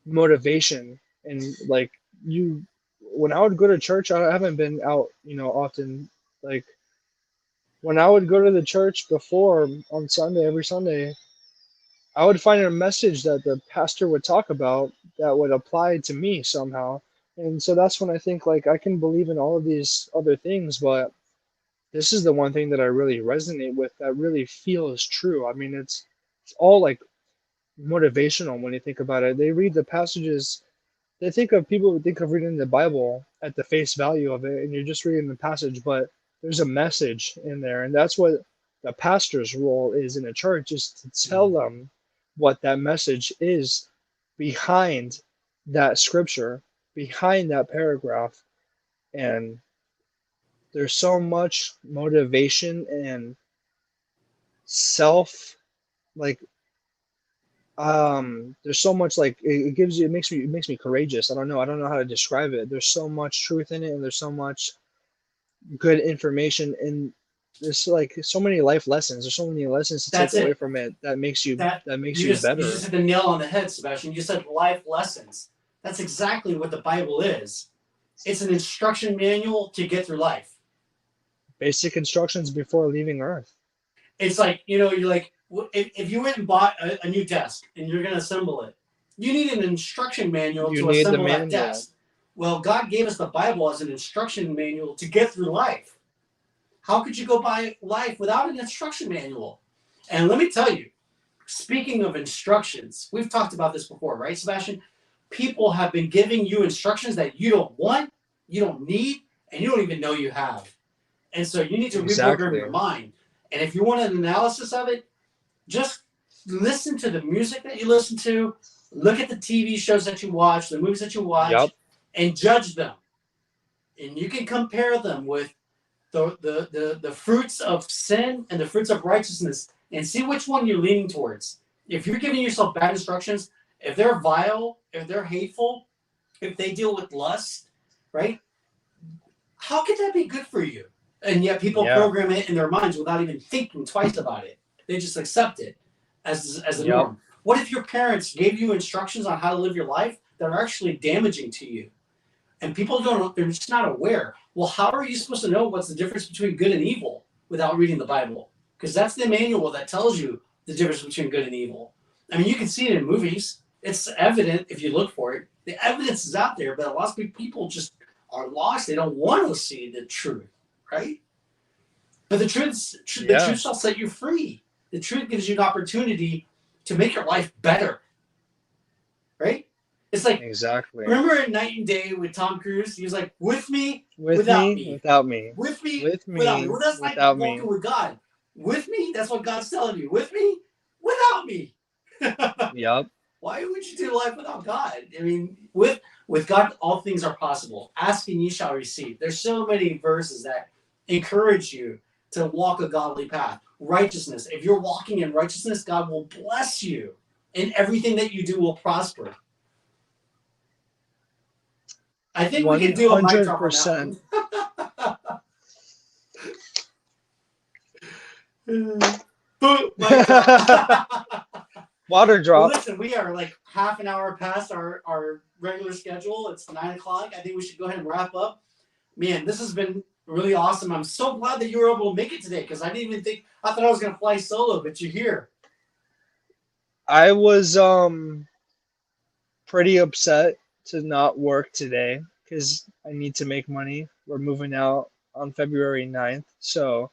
motivation. And like you when I would go to church, I haven't been out, often. Like when I would go to the church before on Sunday, every Sunday, I would find a message that the pastor would talk about that would apply to me somehow. And so that's when I think like I can believe in all of these other things, but this is the one thing that I really resonate with that really feels true. I mean, it's all like motivational when you think about it. They read the passages, they think of people who think of reading the Bible at the face value of it, and you're just reading the passage, but there's a message in there, and that's what the pastor's role is in a church, is to tell them what that message is behind that scripture, behind that paragraph. And there's so much motivation and self, like there's so much like it gives you, it makes me courageous. I don't know how to describe it. There's so much truth in it and there's so much good information, and there's like so many life lessons. There's so many lessons to take That's away it. from it that makes you That that makes you you just better. hit the nail on the head, Sebastian. You said life lessons. That's exactly what the Bible is. It's an instruction manual to get through life. Basic instructions before leaving earth. It's like, you're like, if you went and bought a new desk and you're going to assemble it, you need an instruction manual You to need the assemble that manual. desk. Well, God gave us the Bible as an instruction manual to get through life. How could you go by life without an instruction manual? And let me tell you, speaking of instructions, we've talked about this before, right, Sebastian? people have been giving you instructions that you don't want, you don't need, and you don't even know you have. And so you need to reprogram Exactly. your mind. And if you want an analysis of it, just listen to the music that you listen to, look at the TV shows that you watch, the movies that you watch, Yep. and judge them. And you can compare them with the fruits of sin and the fruits of righteousness and see which one you're leaning towards. If you're giving yourself bad instructions, if they're vile, if they're hateful, if they deal with lust, right? How could that be good for you? And yet people Yeah. program it in their minds without even thinking twice about it. They just accept it as a Yep. norm. What if your parents gave you instructions on how to live your life that are actually damaging to you? And people don't, they're just not aware. Well, how are you supposed to know what's the difference between good and evil without reading the Bible? Because that's the manual that tells you the difference between good and evil. I mean, you can see it in movies. It's evident if you look for it. The evidence is out there, but a lot of people just are lost. They don't want to see the truth, right? But the truth Yeah. shall set you free. The truth gives you an opportunity to make your life better, right? It's like, Exactly. remember in Night and Day with Tom Cruise? He was like, with me, With without me, me. without me. With me, With without me. me, Well, that's like without walking me. with God. With me, that's what God's telling you. With me, without me. Yep. Why would you do life without God? I mean, with God, all things are possible. Ask and you shall receive. There's so many verses that encourage you to walk a godly path. Righteousness. If you're walking in righteousness, God will bless you, and everything that you do will prosper. I think we could do a mic drop on that 100%. one. Mic drop. Water Well, drop. listen, we are like half an hour past our regular schedule. It's 9 o'clock. I think we should go ahead and wrap up. Man, this has been really awesome. I'm so glad that you were able to make it today because I didn't even think, I thought I was going to fly solo, but you're here. I was pretty upset to not work today because I need to make money. We're moving out on February 9th, so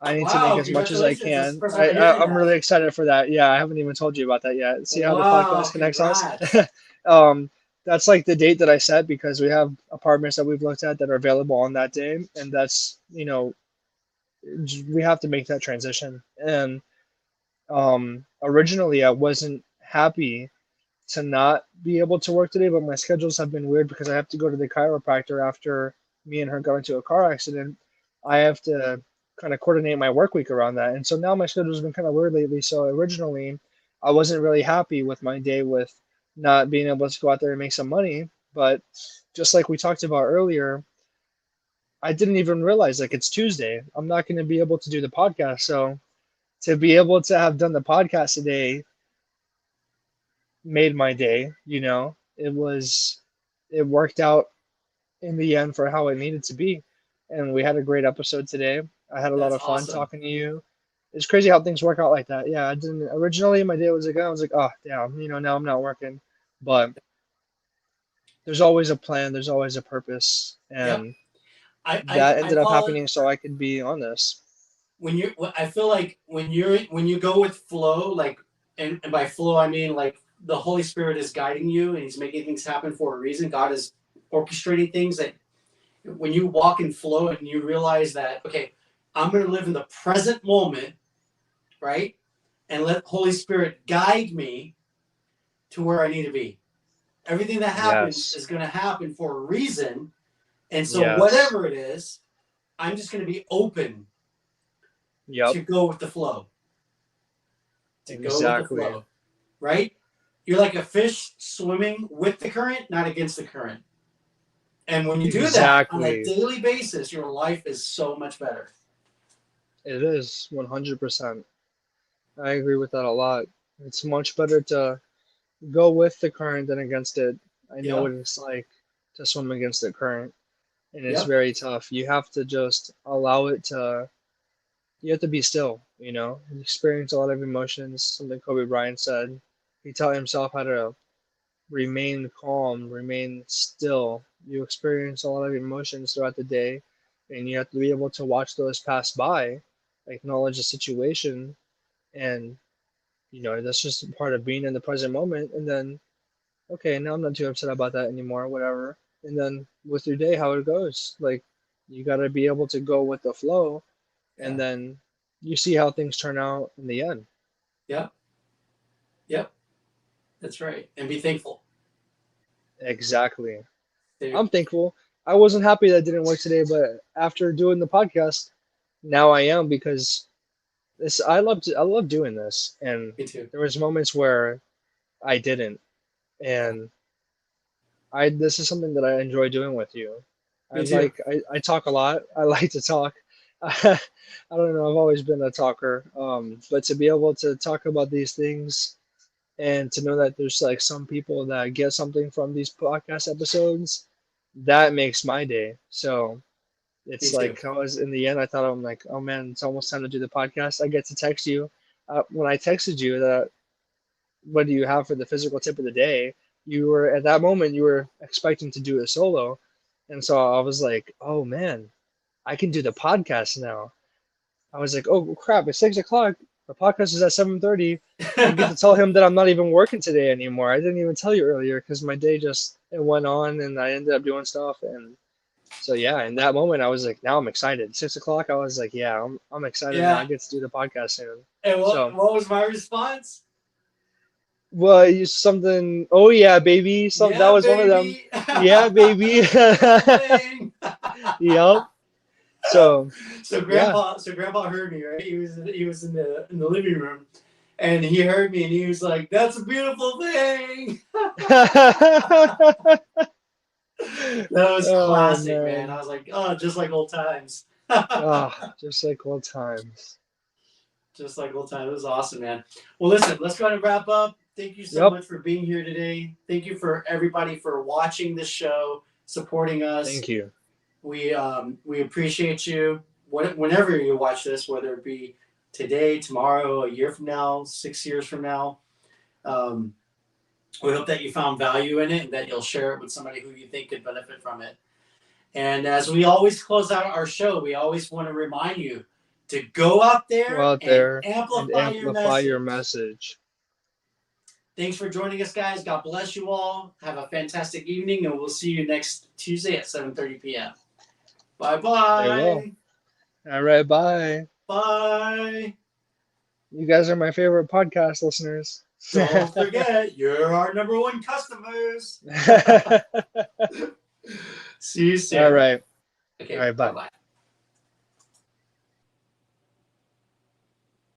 I need to make Wow, as much as I congratulations. This is the can. first time hearing I'm that. really excited for that. Yeah, I haven't even told you about that yet. See how the Wow, podcast connects us? congrats. That's like the date that I set because we have apartments that we've looked at that are available on that day, and that's, we have to make that transition. And originally I wasn't happy to not be able to work today, but my schedules have been weird because I have to go to the chiropractor after me and her got into a car accident. I have to kind of coordinate my work week around that. And so now my schedule's been kind of weird lately. So originally I wasn't really happy with my day with not being able to go out there and make some money. But just like we talked about earlier, I didn't even realize like it's Tuesday. I'm not going to be able to do the podcast. So to be able to have done the podcast today made my day, it worked out in the end for how it needed to be. And we had a great episode today. I had a lot That's of fun awesome. talking to you. It's crazy how things work out like that. Yeah, I didn't originally my day was like I was like, oh damn, now I'm not working. But there's always a plan, there's always a purpose. Yep. And I that I ended up follow happening so I could be on this. I feel like when you go with flow, like, and by flow I mean like the Holy Spirit is guiding you and he's making things happen for a reason. God is orchestrating things that when you walk in flow and you realize that, okay, I'm going to live in the present moment, right? And let Holy Spirit guide me to where I need to be. Everything that happens Yes. is going to happen for a reason. And so Yes. whatever it is, I'm just going to be open Yep. to go with the flow. To go with the Exactly. flow, right? You're like a fish swimming with the current, not against the current. And when you do that on a Exactly. daily basis, your life is so much better. It is 100%. I agree with that a lot. It's much better to go with the current than against it. I know what Yep. it's like to swim against the current, and it's Yep. very tough. You have to just allow it to, you have to be still, You experience a lot of emotions, something Kobe Bryant said. He taught himself how to remain calm, remain still. You experience a lot of emotions throughout the day, and you have to be able to watch those pass by, acknowledge the situation, and that's just part of being in the present moment. And then okay, now I'm not too upset about that anymore, whatever. And then with your day, how it goes. Like, you got to be able to go with the flow, and Yeah. then you see how things turn out in the end. Yep. Yep. That's right. And be thankful. Exactly. There. I'm thankful. I wasn't happy that didn't work today, but after doing the podcast, now I am, because this I love doing this, and Me too. there was moments where I didn't, Yeah. and I this is something that I enjoy doing with you. Me too. I talk a lot. I like to talk. I don't know. I've always been a talker. But to be able to talk about these things and to know that there's like some people that get something from these podcast episodes, that makes my day. So Me it's too. like I was in the end. I thought, I'm like, oh man, it's almost time to do the podcast. I get to text you. When I texted you that, what do you have for the physical tip of the day? You were at that moment, you were expecting to do a solo. And so I was like, oh man, I can do the podcast now. I was like, oh crap, it's 6 o'clock. The podcast is at 7:30. I get to tell him that I'm not even working today anymore. I didn't even tell you earlier because my day just it went on and I ended up doing stuff. And so yeah, in that moment I was like, now I'm excited. 6 o'clock, I was like, yeah, I'm excited now. I Yeah. get to do the podcast soon. And So what was my response? well, you something. Oh yeah, baby. Some that Yeah, was one of them. baby. Yeah, baby. That's a beautiful thing. Yep. So yeah. So grandpa heard me, right? He was in the living room, and he heard me, and he was like, "That's a beautiful thing." That was Oh classic, man. I man. was like, "Oh, just like old times." Ah, just like old times. Just like old times. It was awesome, man. Well, listen, let's go ahead and wrap up. Thank you so Yep. much for being here today. Thank you for everybody for watching this show, supporting us. Thank you. We appreciate you. Whenever you watch this, whether it be today, tomorrow, a year from now, 6 years from now, um, we hope that you found value in it and that you'll share it with somebody who you think could benefit from it. And as we always close out our show, we always want to remind you to go out Go there out and there and amplify your amplify your message. message. Thanks for joining us, guys. God bless you all. Have a fantastic evening, and we'll see you next Tuesday at 7:30 p.m. Bye-bye. They will. All right, bye. Bye. You guys are my favorite podcast listeners. Don't forget, you're our #1 customers. See you soon. All right. Okay, All right, bye. bye-bye.